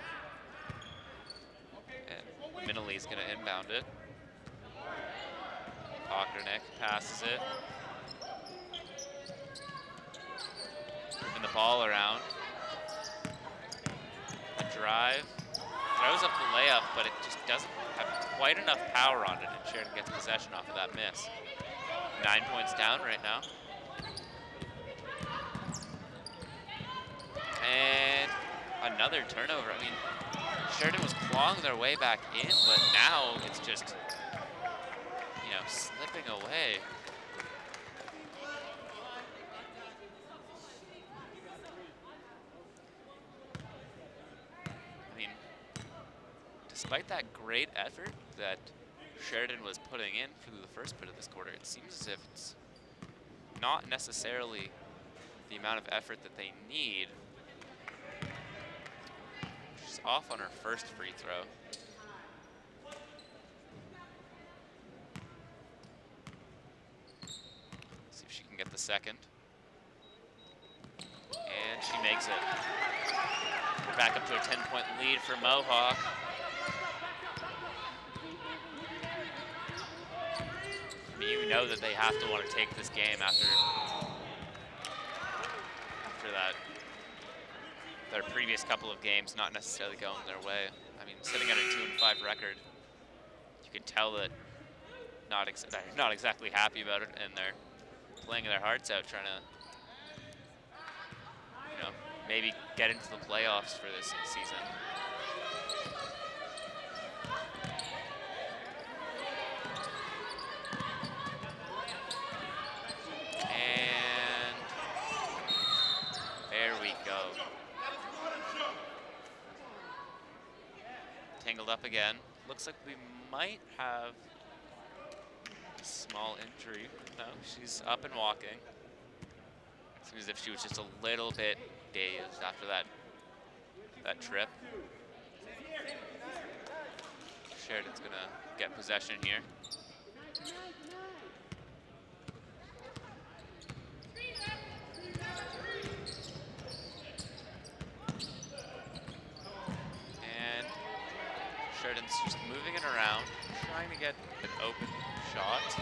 And Minelli's gonna inbound it. Pockernick passes it. Moving the ball around. A drive. Throws up the layup, but it just doesn't have quite enough power on it, and Sheridan gets possession off of that miss. 9 points down right now. And another turnover. I mean, Sheridan was clawing their way back in, but now it's just, you know, slipping away. I mean, despite that great effort that Sheridan was putting in for the first bit of this quarter, it seems as if it's not necessarily the amount of effort that they need. She's off on her first free throw. See if she can get the second. And she makes it. We're back up to a 10-point lead for Mohawk. I mean, you know that they have to want to take this game after that. Their previous couple of games not necessarily going their way. I mean, sitting at a 2-5 record, you can tell that they're not exactly happy about it, and they're playing their hearts out, trying to, you know, maybe get into the playoffs for this season. And there we go. Tangled up again. Looks like we might have a small injury. No, she's up and walking. Seems as if she was just a little bit dazed after that trip. Sheridan's gonna get possession here. Sheridan's just moving it around, trying to get an open shot.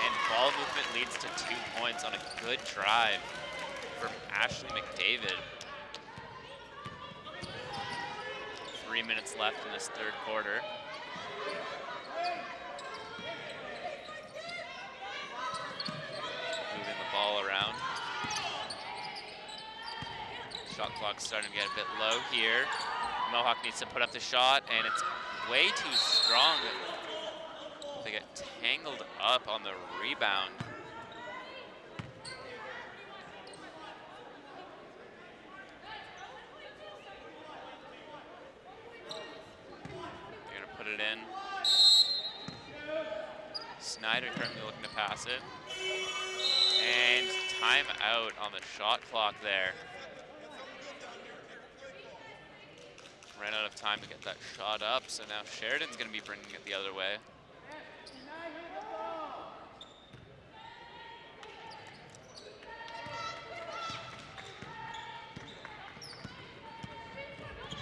And ball movement leads to 2 points on a good drive from Ashley McDavid. 3 minutes left in this third quarter. Moving the ball around. Shot clock's starting to get a bit low here. Mohawk needs to put up the shot, and it's way too strong. They get tangled up on the rebound. in. Snyder currently looking to pass it. And timeout on the shot clock there. Ran out of time to get that shot up, so now Sheridan's going to be bringing it the other way.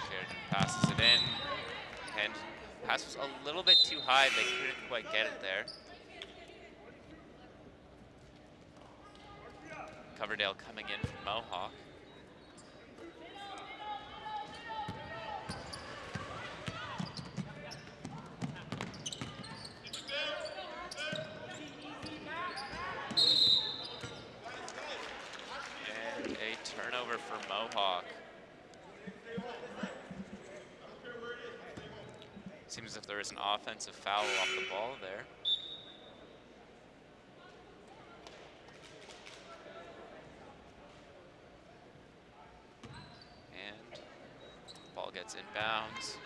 Sheridan passes it in, and pass was a little bit too high. They couldn't quite get it there. Coverdale coming in from Mohawk. And a turnover for Mohawk. Seems as if there is an offensive foul off the ball there. Ball gets inbounds.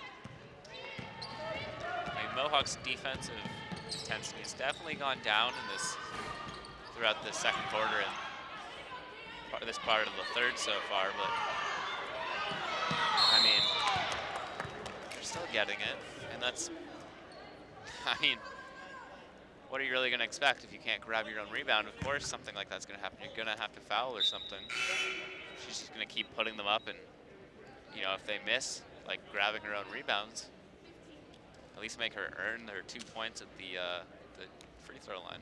I mean, Mohawk's defensive intensity has definitely gone down in this throughout the second quarter and this part of the third so far, but I mean, they're still getting it, and that's, I mean, what are you really going to expect if you can't grab your own rebound? Of course, something like that's going to happen. You're going to have to foul or something. She's just going to keep putting them up, and you know, if they miss, like grabbing her own rebounds, at least make her earn their 2 points at the free throw line.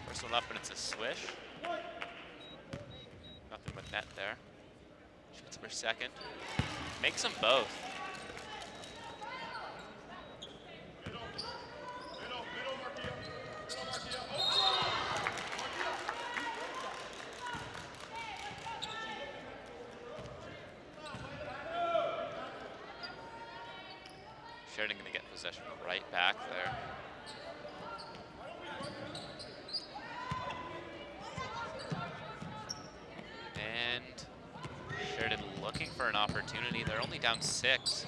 First one up, and it's a swish. Nothing but net there. Shoots for second. Makes them both. Sheridan going to get possession right back there. And Sheridan looking for an opportunity. They're only down 6.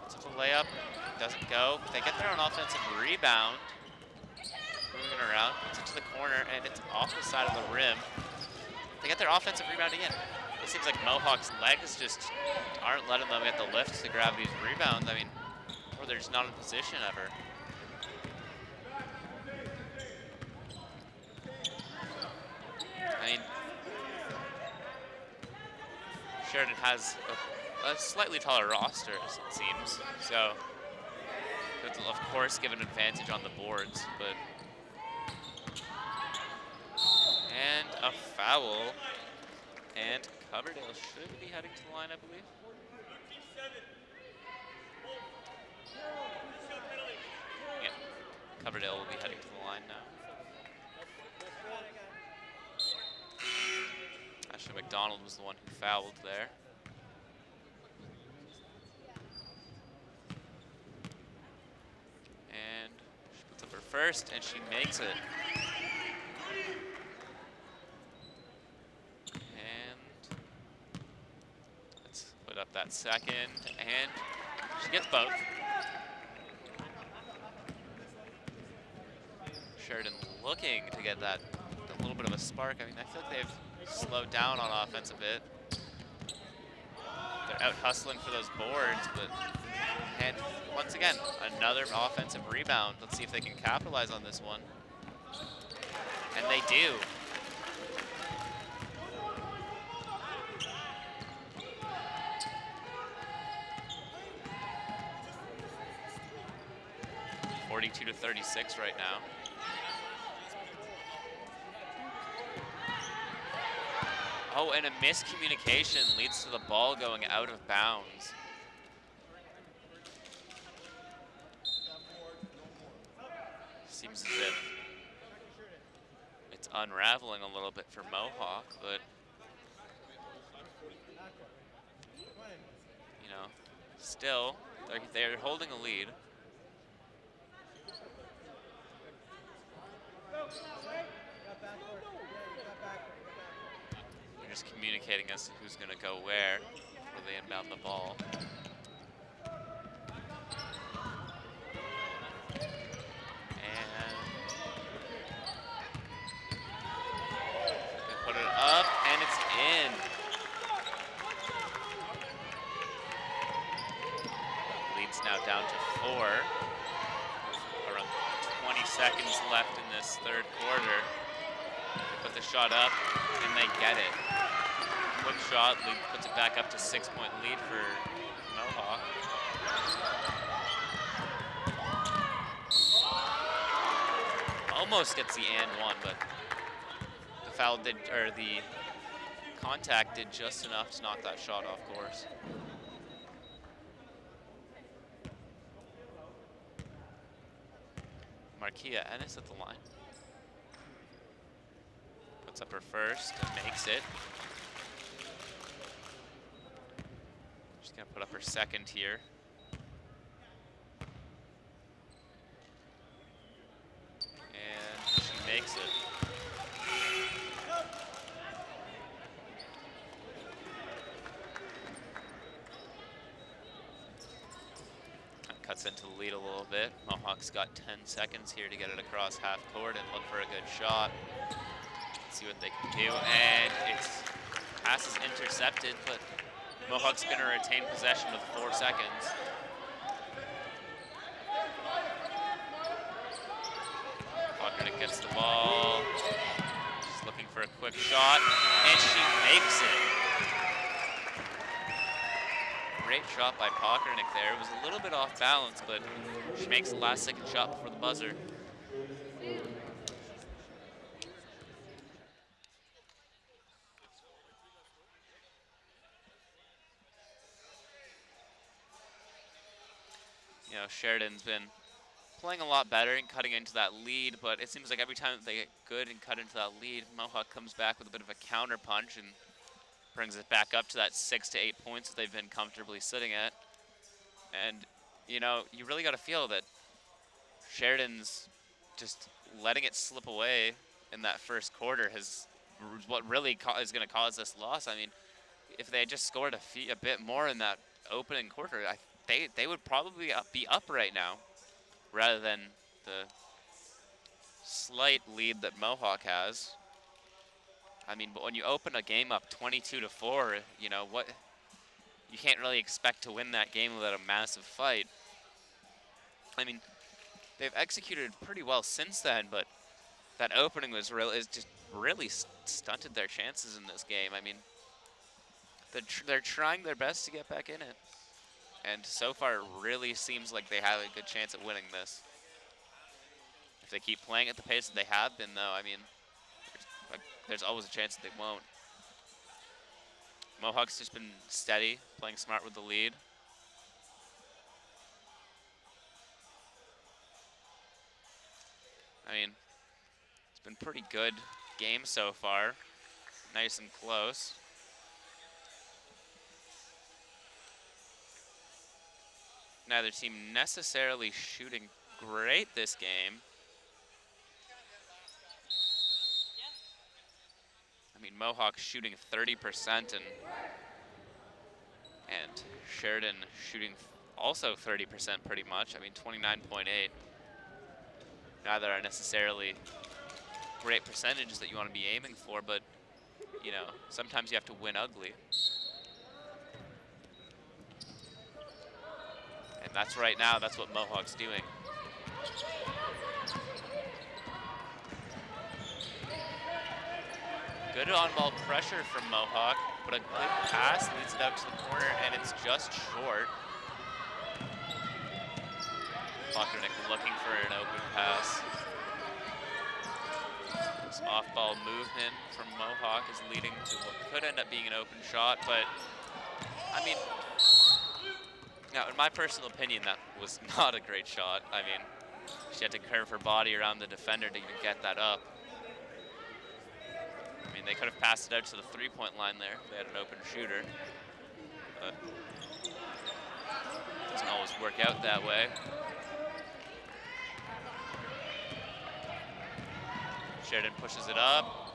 It's a layup, doesn't go, but they get their own offensive rebound. Moving around, puts it to the corner, and it's off the side of the rim. They get their offensive rebound again. It seems like Mohawk's legs just aren't letting them get the lift to grab these rebounds. I mean, or they're just not in position ever. I mean, Sheridan has a slightly taller roster, as it seems. So, it will of course give an advantage on the boards, but. And a foul. And Coverdale should be heading to the line, I believe. Yeah, Coverdale will be heading to the line now. Ashley McDonald was the one who fouled there. And she puts up her first, and she makes it. Up that second, and she gets both. Sheridan looking to get that a little bit of a spark. I mean, I feel like they've slowed down on offense a bit. They're out hustling for those boards, but and once again, another offensive rebound. Let's see if they can capitalize on this one. And they do. 42-36 right now. Oh, and a miscommunication leads to the ball going out of bounds. Seems as if it's unraveling a little bit for Mohawk, but you know, still, they're holding a lead. We're just communicating as to who's going to go where before they inbound the ball. And they put it up, and it's in. Lead's now down to 4. Around 20 seconds left in this third quarter. They put the shot up, and they get it. Quick shot, lead puts it back up to 6-point lead for Mohawk. Almost gets the and one, but the foul did, or the contact did just enough to knock that shot off course. Markia Ennis at the line. Puts up her first and makes it. She's gonna put up her second here. And she makes it. Cuts into the lead a little bit. Mohawk's got 10 seconds here to get it across half court and look for a good shot. Let's see what they can do. And it's pass is intercepted, but Mohawk's going to retain possession with 4 seconds. Pockernich gets the ball. She's looking for a quick shot, and she makes it. Great shot by Pockernich there. It was a little bit off balance, but she makes the last second shot before the buzzer. You know, Sheridan's been playing a lot better and cutting into that lead, but it seems like every time they get good and cut into that lead, Mohawk comes back with a bit of a counter punch and brings it back up to that 6 to 8 points that they've been comfortably sitting at. And, you know, you really got to feel that Sheridan's just letting it slip away in that first quarter is what really is going to cause this loss. I mean, if they had just scored a bit more in that opening quarter, they would probably be up right now, rather than the slight lead that Mohawk has. I mean, but when you open a game up 22-4, you know what? You can't really expect to win that game without a massive fight. I mean, they've executed pretty well since then, but that opening was just really stunted their chances in this game. I mean, they're trying their best to get back in it, and so far it really seems like they have a good chance at winning this. If they keep playing at the pace that they have been, though, I mean, there's always a chance that they won't. Mohawk's just been steady, playing smart with the lead. I mean, it's been pretty good game so far. Nice and close. Neither team necessarily shooting great this game. I mean, Mohawk shooting 30% and Sheridan shooting also 30% pretty much. I mean, 29.8. Neither are necessarily great percentages that you want to be aiming for, but, you know, sometimes you have to win ugly. And that's right now, that's what Mohawk's doing. Good on-ball pressure from Mohawk, but a good pass leads it out to the corner, and it's just short. Pockernich looking for an open pass. Some off-ball movement from Mohawk is leading to what could end up being an open shot, but, I mean, now, in my personal opinion, that was not a great shot. I mean, she had to curve her body around the defender to even get that up. I mean, they could have passed it out to the three-point line there. They had an open shooter. But it doesn't always work out that way. Sheridan pushes it up.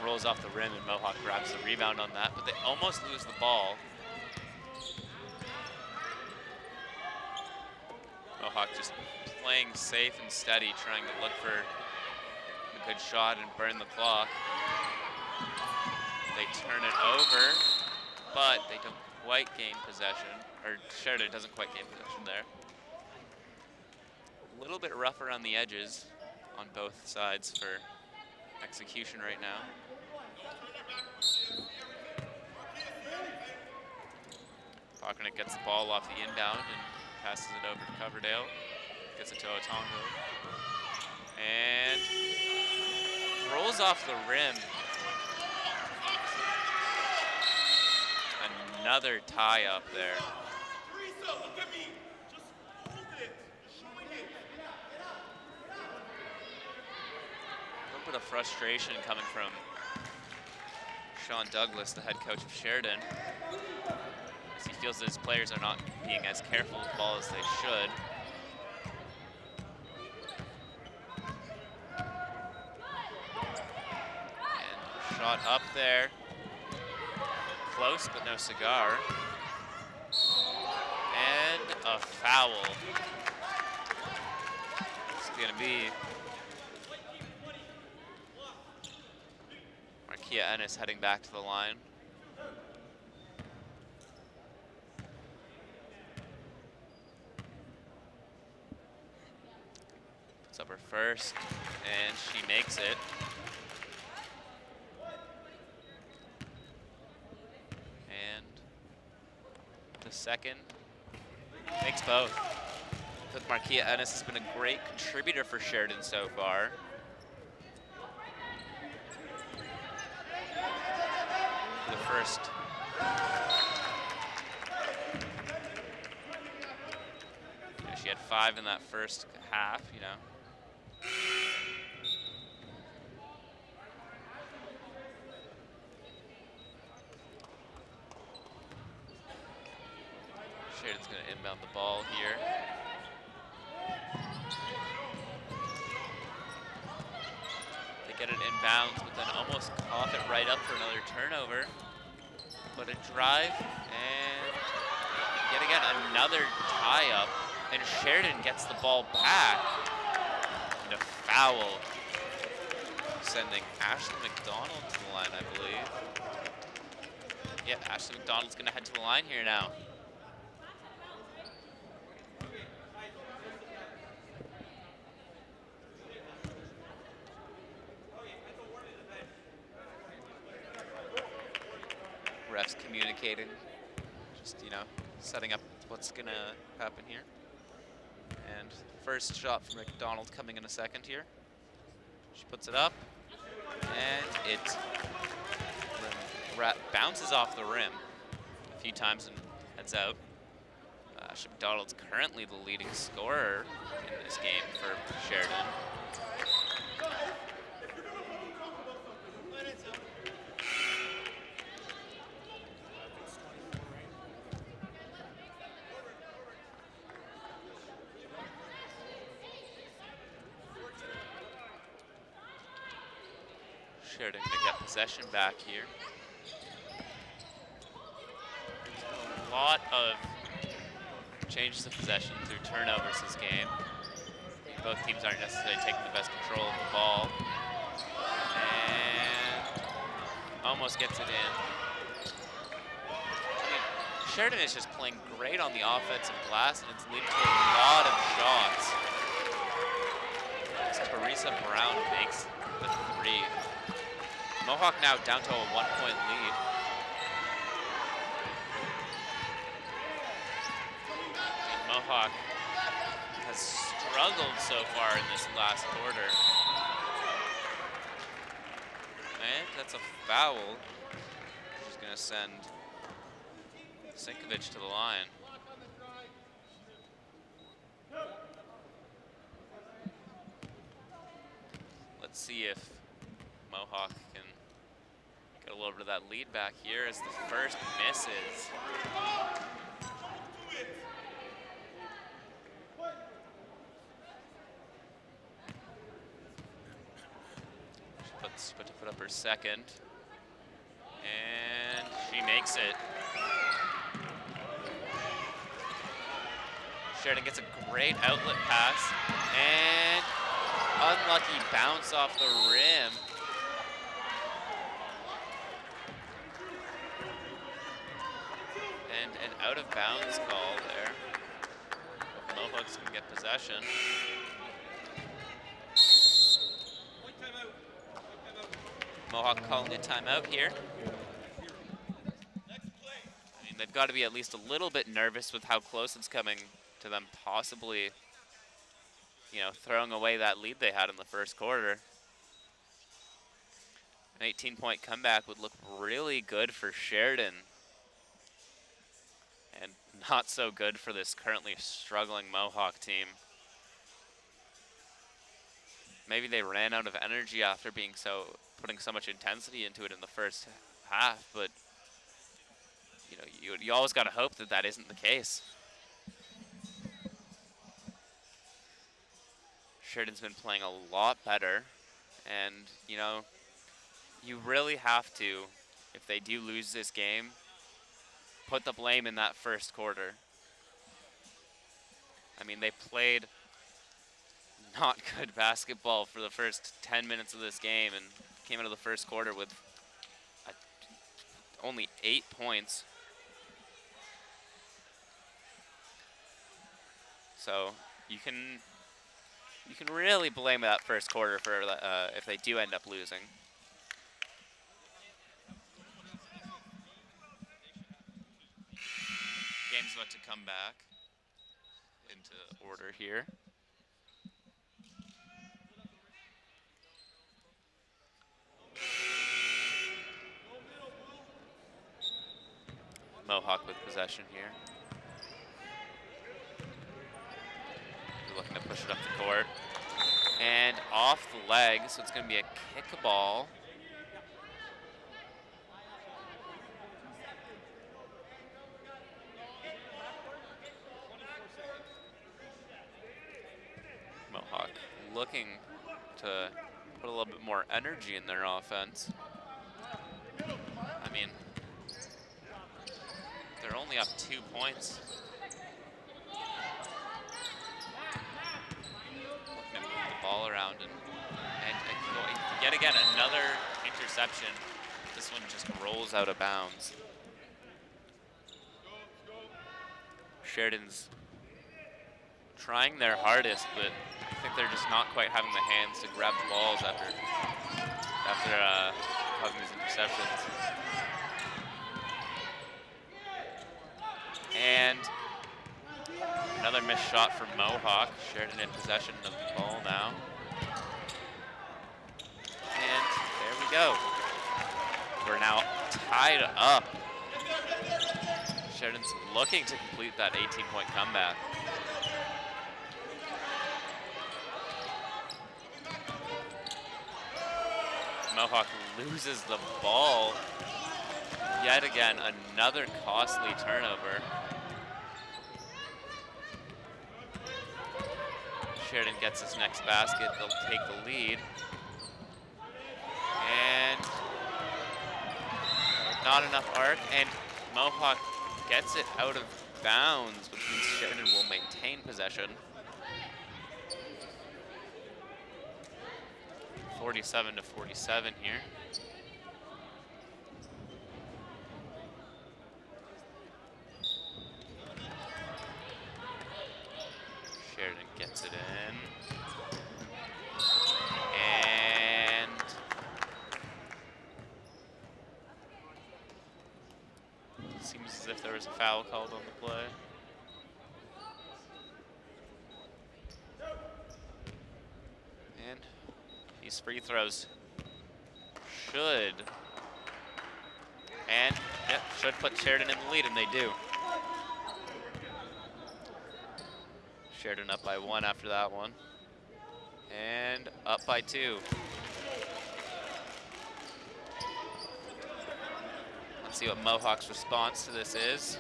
rolls off the rim, and Mohawk grabs the rebound on that, but they almost lose the ball. Mohawk just playing safe and steady, trying to look for a good shot and burn the clock. They turn it over, but they don't quite gain possession, or Sheridan doesn't quite gain possession there. A little bit rough around the edges on both sides for execution right now. Falconet gets the ball off the inbound and passes it over to Coverdale. Gets it to Otongo. And rolls off the rim. Another tie up there. A little bit of frustration coming from Sean Douglas, the head coach of Sheridan, as he feels that his players are not being as careful with the ball as they should. And shot up there. Close, but no cigar. And a foul. It's gonna be Marquia Ennis heading back to the line. Puts up her first, and she makes it. And the second makes both. But Marquia Ennis has been a great contributor for Sheridan so far. The first. Yeah, she had 5 in that first half, you know. Sheridan's going to inbound the ball here. They get it inbounds, but then almost cough it right up for another turnover. But a drive, and yet again, another tie-up. And Sheridan gets the ball back. And a foul, sending Ashley McDonald to the line, I believe. Yeah, Ashley McDonald's going to head to the line here now. Refs communicating, just, you know, setting up what's going to happen here. And first shot from McDonald coming in a second here. She puts it up, and it bounces off the rim a few times and heads out. McDonald's currently the leading scorer in this game for Sheridan. Sheridan gonna get possession back here. A lot of changes of possession through turnovers this game. Both teams aren't necessarily taking the best control of the ball. And almost gets it in. I mean, Sheridan is just playing great on the offensive glass, and it's leading to a lot of shots. As Teresa Brown makes the 3. Mohawk now down to a 1-point lead. And Mohawk has struggled so far in this last quarter. And that's a foul, which is going to send Sinkovich to the line. Let's see if Mohawk can get a little bit of that lead back here as the first misses. to put up her second. And she makes it. Sheridan gets a great outlet pass. And unlucky bounce off the rim. And an out of bounds call there. Mohawks can get possession. Mohawk calling a timeout here. I mean, they've got to be at least a little bit nervous with how close it's coming to them possibly, you know, throwing away that lead they had in the first quarter. An 18-point comeback would look really good for Sheridan. And not so good for this currently struggling Mohawk team. Maybe they ran out of energy after putting so much intensity into it in the first half, but you know, you always got to hope that that isn't the case. Sheridan's been playing a lot better, and you know, you really have to, if they do lose this game, put the blame in that first quarter. I mean, they played not good basketball for the first 10 minutes of this game and came out of the first quarter with only 8 points. So you can really blame that first quarter for if they do end up losing. Game's about to come back into order here. Mohawk with possession here. They're looking to push it up the court. And off the leg, so it's going to be a kick ball. Mohawk looking to put a little bit more energy in their offense. I mean, they're only up 2 points. Looking to move the ball around and yet again another interception. This one just rolls out of bounds. Sheridan's trying their hardest, but I think they're just not quite having the hands to grab the balls after causing these interceptions. And another missed shot from Mohawk. Sheridan in possession of the ball now. And there we go. We're now tied up. Sheridan's looking to complete that 18-point comeback. Mohawk loses the ball. Yet again, another costly turnover. Sheridan gets his next basket. They'll take the lead. And not enough arc. And Mohawk gets it out of bounds, which means Sheridan will maintain possession. 47-47 here. Sheridan gets it in. And seems as if there was a foul called on the play. And these free throws should put Sheridan in the lead, and they do. Sheridan up by 1 after that one. And up by 2. Let's see what Mohawk's response to this is.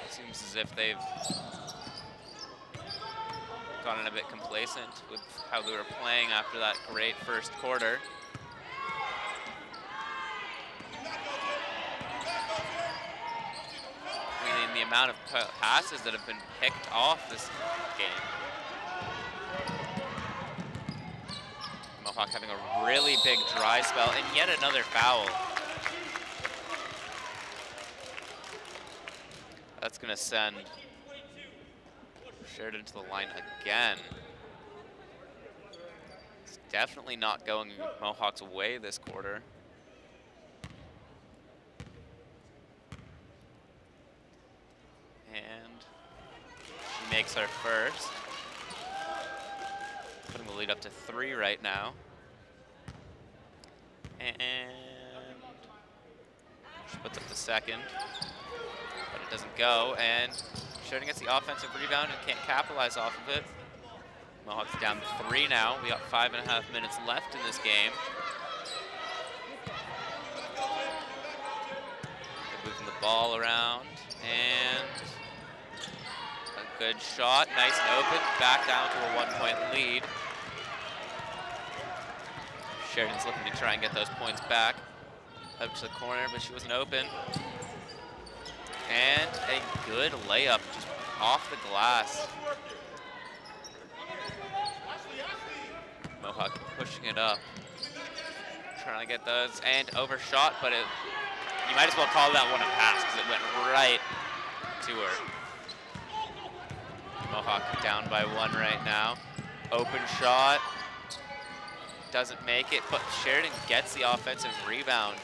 Seems as if they've gotten a bit complacent with how they were playing after that great first quarter. I mean, the amount of passes that have been picked off this game. Mohawk having a really big dry spell, and yet another foul. That's gonna send Sheridan to the line again. It's definitely not going Mohawk's way this quarter. And she makes her first. Putting the lead up to 3 right now. And she puts up the second, but it doesn't go. And Sheridan gets the offensive rebound and can't capitalize off of it. Mohawk's down 3 now. We got 5.5 minutes left in this game. They're moving the ball around, and a good shot, nice and open, back down to a 1-point lead. Sheridan's looking to try and get those points back. Up to the corner, but she wasn't open. And a good layup just off the glass. Mohawk pushing it up. Trying to get those, and overshot, but you might as well call that one a pass because it went right to her. Mohawk down by 1 right now. Open shot. Doesn't make it, but Sheridan gets the offensive rebound.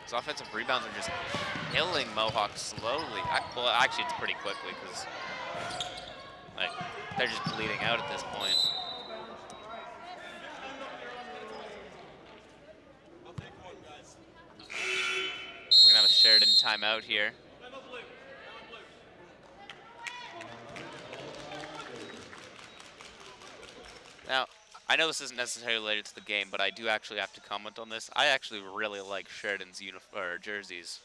These offensive rebounds are just killing Mohawk slowly. Well, actually, it's pretty quickly because they're just bleeding out at this point. We're gonna have a Sheridan timeout here. Now, I know this isn't necessarily related to the game, but I do actually have to comment on this. I actually really like Sheridan's jerseys.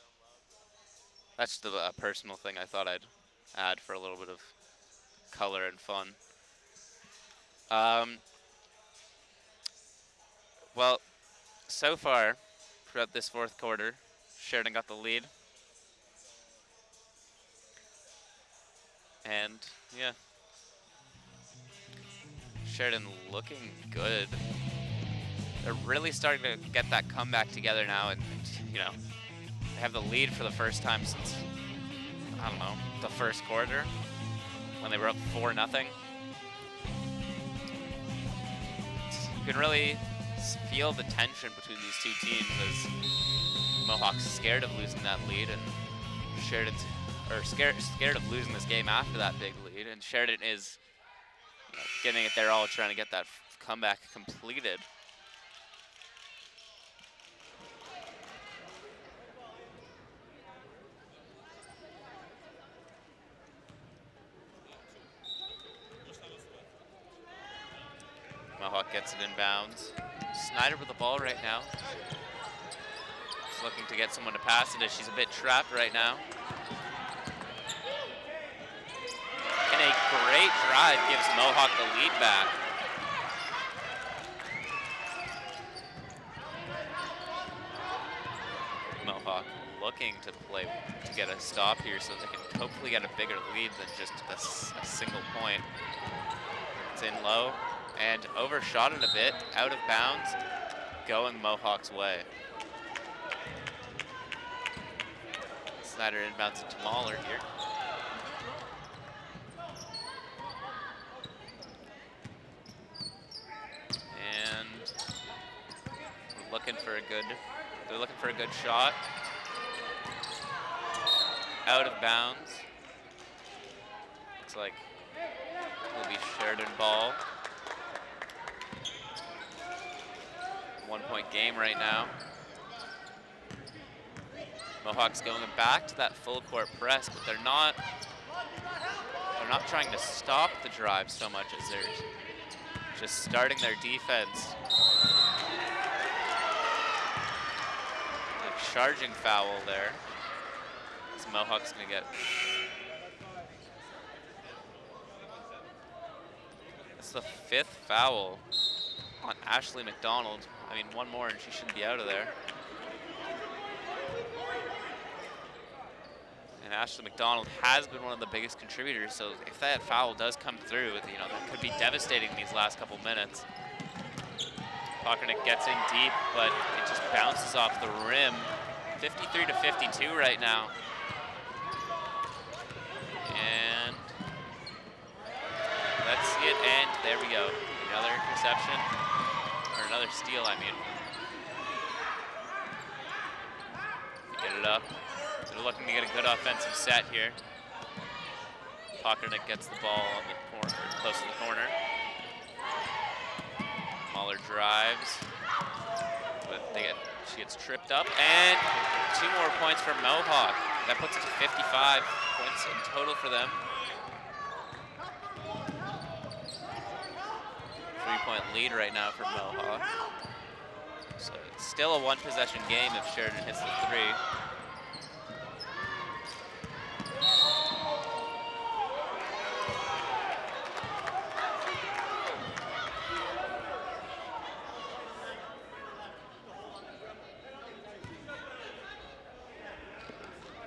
That's the personal thing I thought I'd add for a little bit of color and fun. Well, so far, throughout this 4th quarter, Sheridan got the lead. And, yeah. Sheridan looking good. They're really starting to get that comeback together now, and you know, they have the lead for the first time since, I don't know, the first quarter when they were up 4-0. You can really feel the tension between these two teams as Mohawk's scared of losing that lead, and Sheridan's scared of losing this game after that big lead, and Sheridan is giving it their all, trying to get that comeback completed. Mohawk gets it in bounds. Snyder with the ball right now. She's looking to get someone to pass it as she's a bit trapped right now. And a great drive gives Mohawk the lead back. Mohawk looking to get a stop here so they can hopefully get a bigger lead than just a single point. It's in low and overshot it a bit, out of bounds, going Mohawk's way. Snyder inbounds it to Mahler here. And they're looking for a good shot. Out of bounds. Looks like it will be Sheridan ball. 1-point game right now. Mohawk's going back to that full court press, but they're not trying to stop the drive so much as they're just starting their defense. A charging foul there. So Mohawk's gonna get It's the 5th foul on Ashley McDonald. I mean, one more and she shouldn't be out of there. And Ashley McDonald has been one of the biggest contributors, so if that foul does come through, you know, that could be devastating in these last couple minutes. Pockernick gets in deep, but it just bounces off the rim. 53 to 52 right now. And let's see it, and there we go. Another interception, or another steal, I mean. Get it up. They're looking to get a good offensive set here. Pockernick gets the ball on the corner, close to the corner. Mahler drives, but she gets tripped up, and 2 more points for Mohawk. That puts it to 55 points in total for them. 3-point lead right now for Mohawk. So it's still a 1-possession game if Sheridan hits the 3.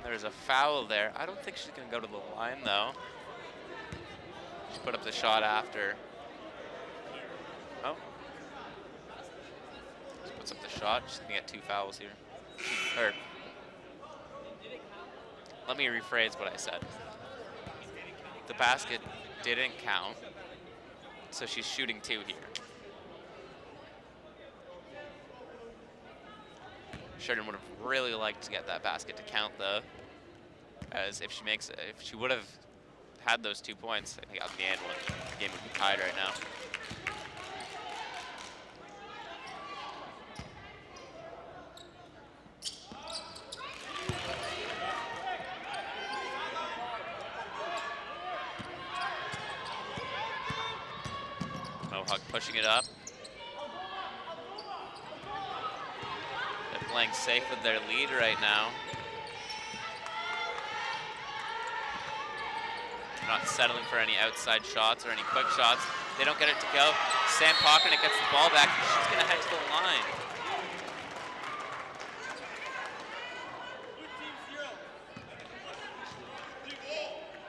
There's a foul there. I don't think she's going to go to the line, though. She put up the shot after. Oh. She puts up the shot. She's going to get 2 fouls here. Or, let me rephrase what I said. The basket didn't count, so she's shooting 2 here. Sheridan would have really liked to get that basket to count, though, as if she would have had those 2 points, I think at the end, the game would be tied right now. Mohawk pushing it up. They're playing safe with their lead right now. Not settling for any outside shots or any quick shots. They don't get it to go. Sam Pockernick gets the ball back. She's going to head to the line.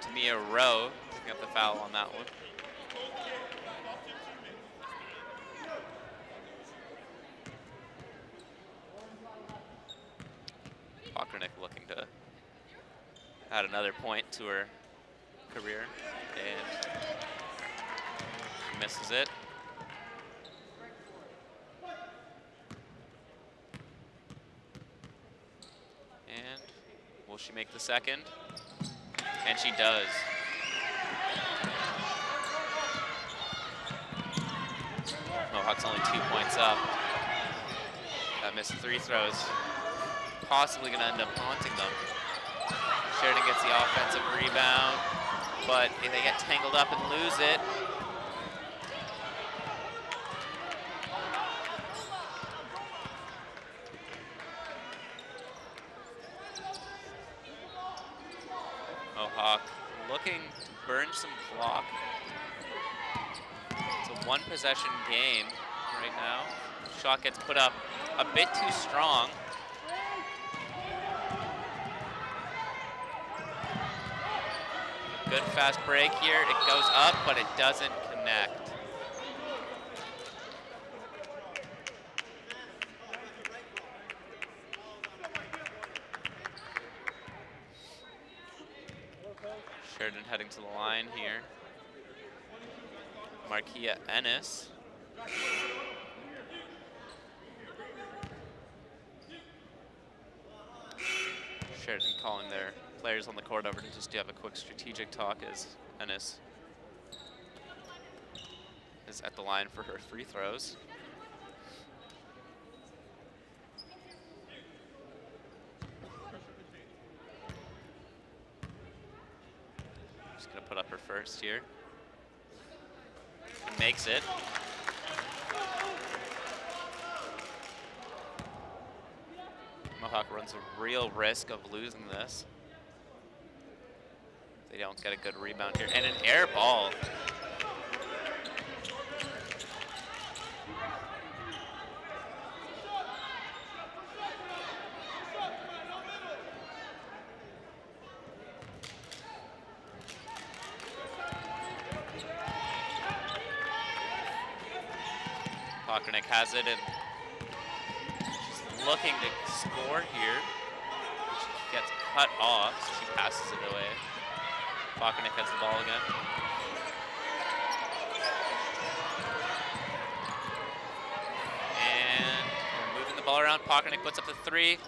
Tamia Rowe picking up the foul on that one. Pockernick looking to add another point to her career, and she misses it. And will she make the second? And she does. Mohawk's only 2 points up. That missed 3 throws. Possibly going to end up haunting them. Sheridan gets the offensive rebound, but they get tangled up and lose it. Mohawk looking to burn some clock. It's a 1-possession game right now. Shot gets put up a bit too strong. Good fast break here. It goes up, but it doesn't connect. Sheridan heading to the line here. Markia Ennis. Sheridan calling their players on the court over to just have a quick strategic talk as Ennis is at the line for her free throws. She's gonna put up her first here. And makes it. Mohawk runs a real risk of losing this. They don't get a good rebound here. And an air ball. Pockernick has it, and she's looking to score here. She gets cut off, so she passes it away. Pockernick has the ball again. And we're moving the ball around. Pockernick puts up the three.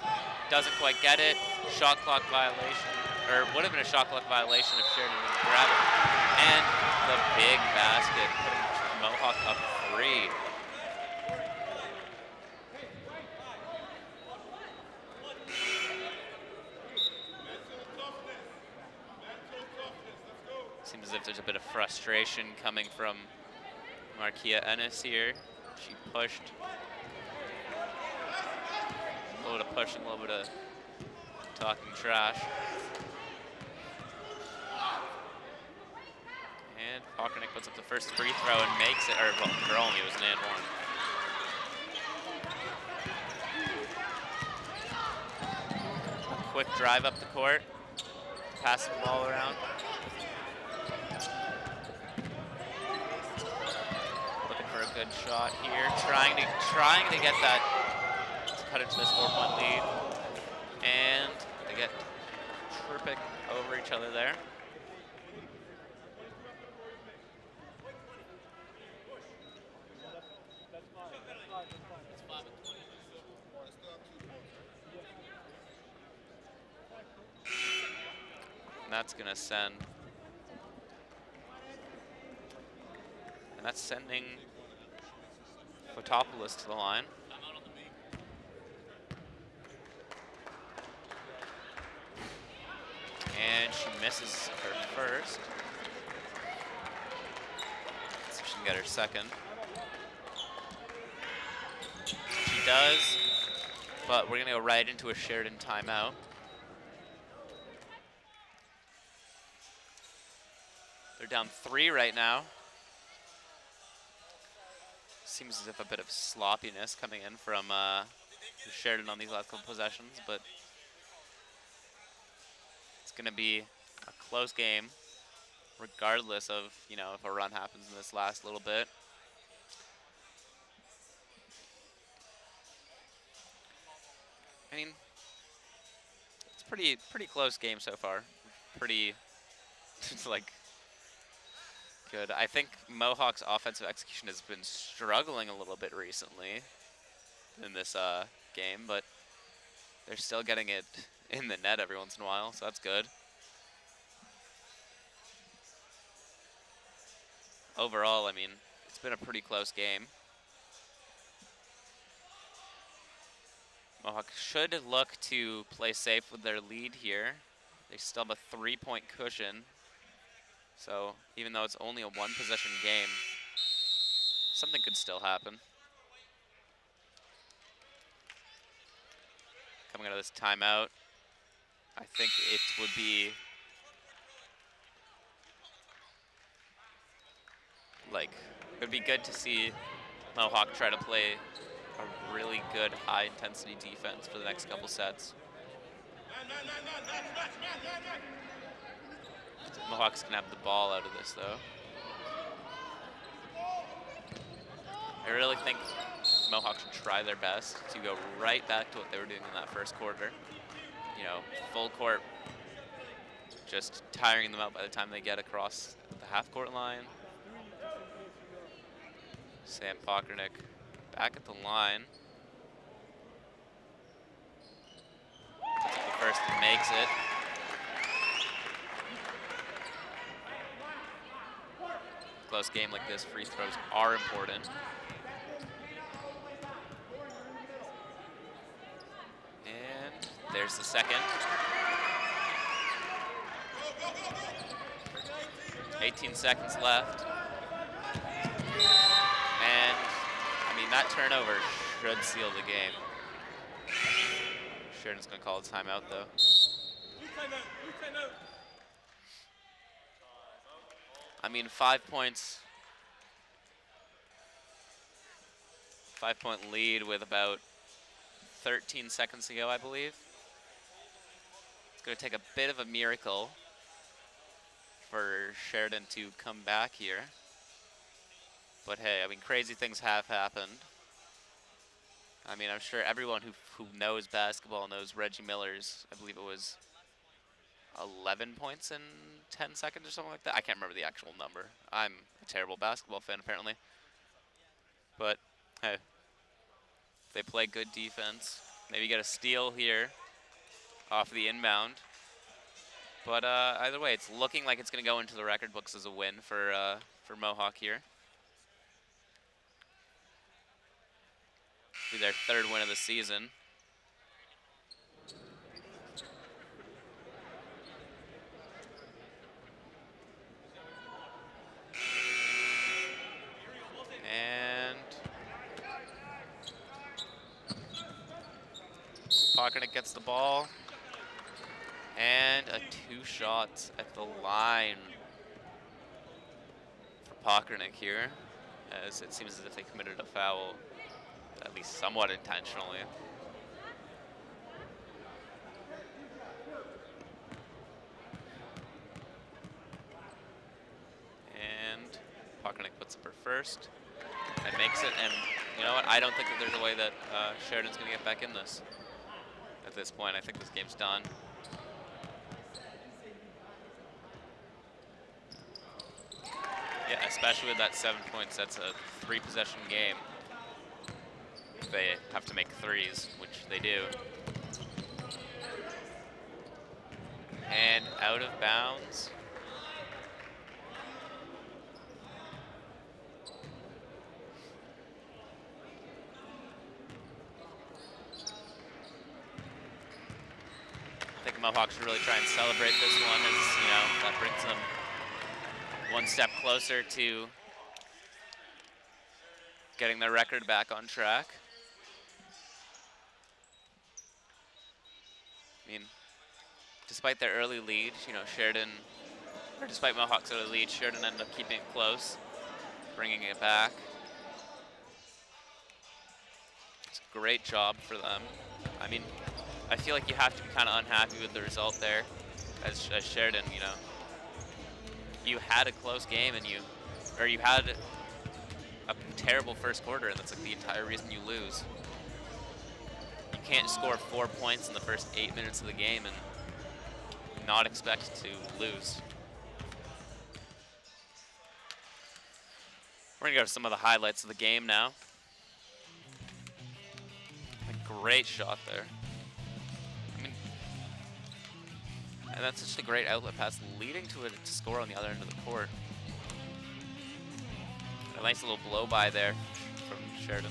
Doesn't quite get it. Shot clock violation. Or would have been a shot clock violation if Sheridan didn't grab it. And the big basket, putting Mohawk up 3. Seems as if there's a bit of frustration coming from Markia Ennis here. She pushed. A little bit of pushing, a little bit of talking trash. And Pockernick puts up the first free throw and makes it, or well, for only it was an and one. Quick drive up the court, passing the ball around. Looking for a good shot here, trying to get that to cut into this 4-point lead. And they get tripping over each other there. And that's gonna send, and that's sending Fotopoulos to the line. And she misses her first. Let's see if she can get her second. She does, but we're gonna go right into a Sheridan timeout. They're down 3 right now. Seems as if a bit of sloppiness coming in from Sheridan on these last couple possessions, but it's going to be a close game, regardless of, you know, if a run happens in this last little bit. I mean, it's pretty close game so far. Pretty, it's like, good. I think Mohawk's offensive execution has been struggling a little bit recently in this game, but they're still getting it in the net every once in a while, so that's good. Overall, I mean, it's been a pretty close game. Mohawk should look to play safe with their lead here. They still have a 3-point cushion. So even though it's only a 1-possession game, something could still happen. Coming out of this timeout, I think it would be good to see Mohawk try to play a really good high-intensity defense for the next couple sets. Mohawks can have the ball out of this, though. I really think Mohawk should try their best to go right back to what they were doing in that first quarter. You know, full court, just tiring them out by the time they get across the half-court line. Sam Pockernick back at the line. Puts up the first and makes it. Close game like this, free throws are important. And there's the second. 18 seconds left. And, I mean, that turnover should seal the game. Sheridan's going to call a timeout, though. I mean, 5 points. 5-point lead with about 13 seconds to go, I believe. It's going to take a bit of a miracle for Sheridan to come back here. But hey, I mean, crazy things have happened. I mean, I'm sure everyone who knows basketball knows Reggie Miller's, I believe it was 11 points in 10 seconds or something like that. I can't remember the actual number. I'm a terrible basketball fan, apparently. But, hey, they play good defense. Maybe get a steal here off the inbound. But either way, it's looking like it's going to go into the record books as a win for Mohawk here. Be their third win of the season. And Pockernick gets the ball. And a 2 shots at the line for Pockernick here, as it seems as if they committed a foul, at least somewhat intentionally. And Pockernick puts up her first and makes it. And you know what? I don't think that there's a way that Sheridan's going to get back in this at this point. I think this game's done. Yeah, especially with that 7 points, that's a 3-possession game. They have to make threes, which they do. And out of bounds. I think Mohawk should really try and celebrate this one, as you know, that brings them one step closer to getting their record back on track. I mean, despite their early lead, you know, despite Mohawk's early lead, Sheridan ended up keeping it close, bringing it back. It's a great job for them. I mean, I feel like you have to be kind of unhappy with the result there, as Sheridan, you know. You had a close game and you had a terrible first quarter, and that's like the entire reason you lose. You can't score 4 points in the first 8 minutes of the game and not expect to lose. We're gonna go to some of the highlights of the game now. A great shot there. And that's just a great outlet pass, leading to a score on the other end of the court. A nice little blow by there from Sheridan.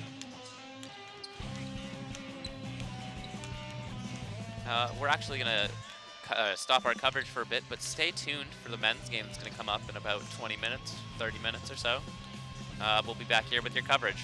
We're actually going to stop our coverage for a bit, but stay tuned for the men's game that's going to come up in about 20 minutes, 30 minutes or so. We'll be back here with your coverage.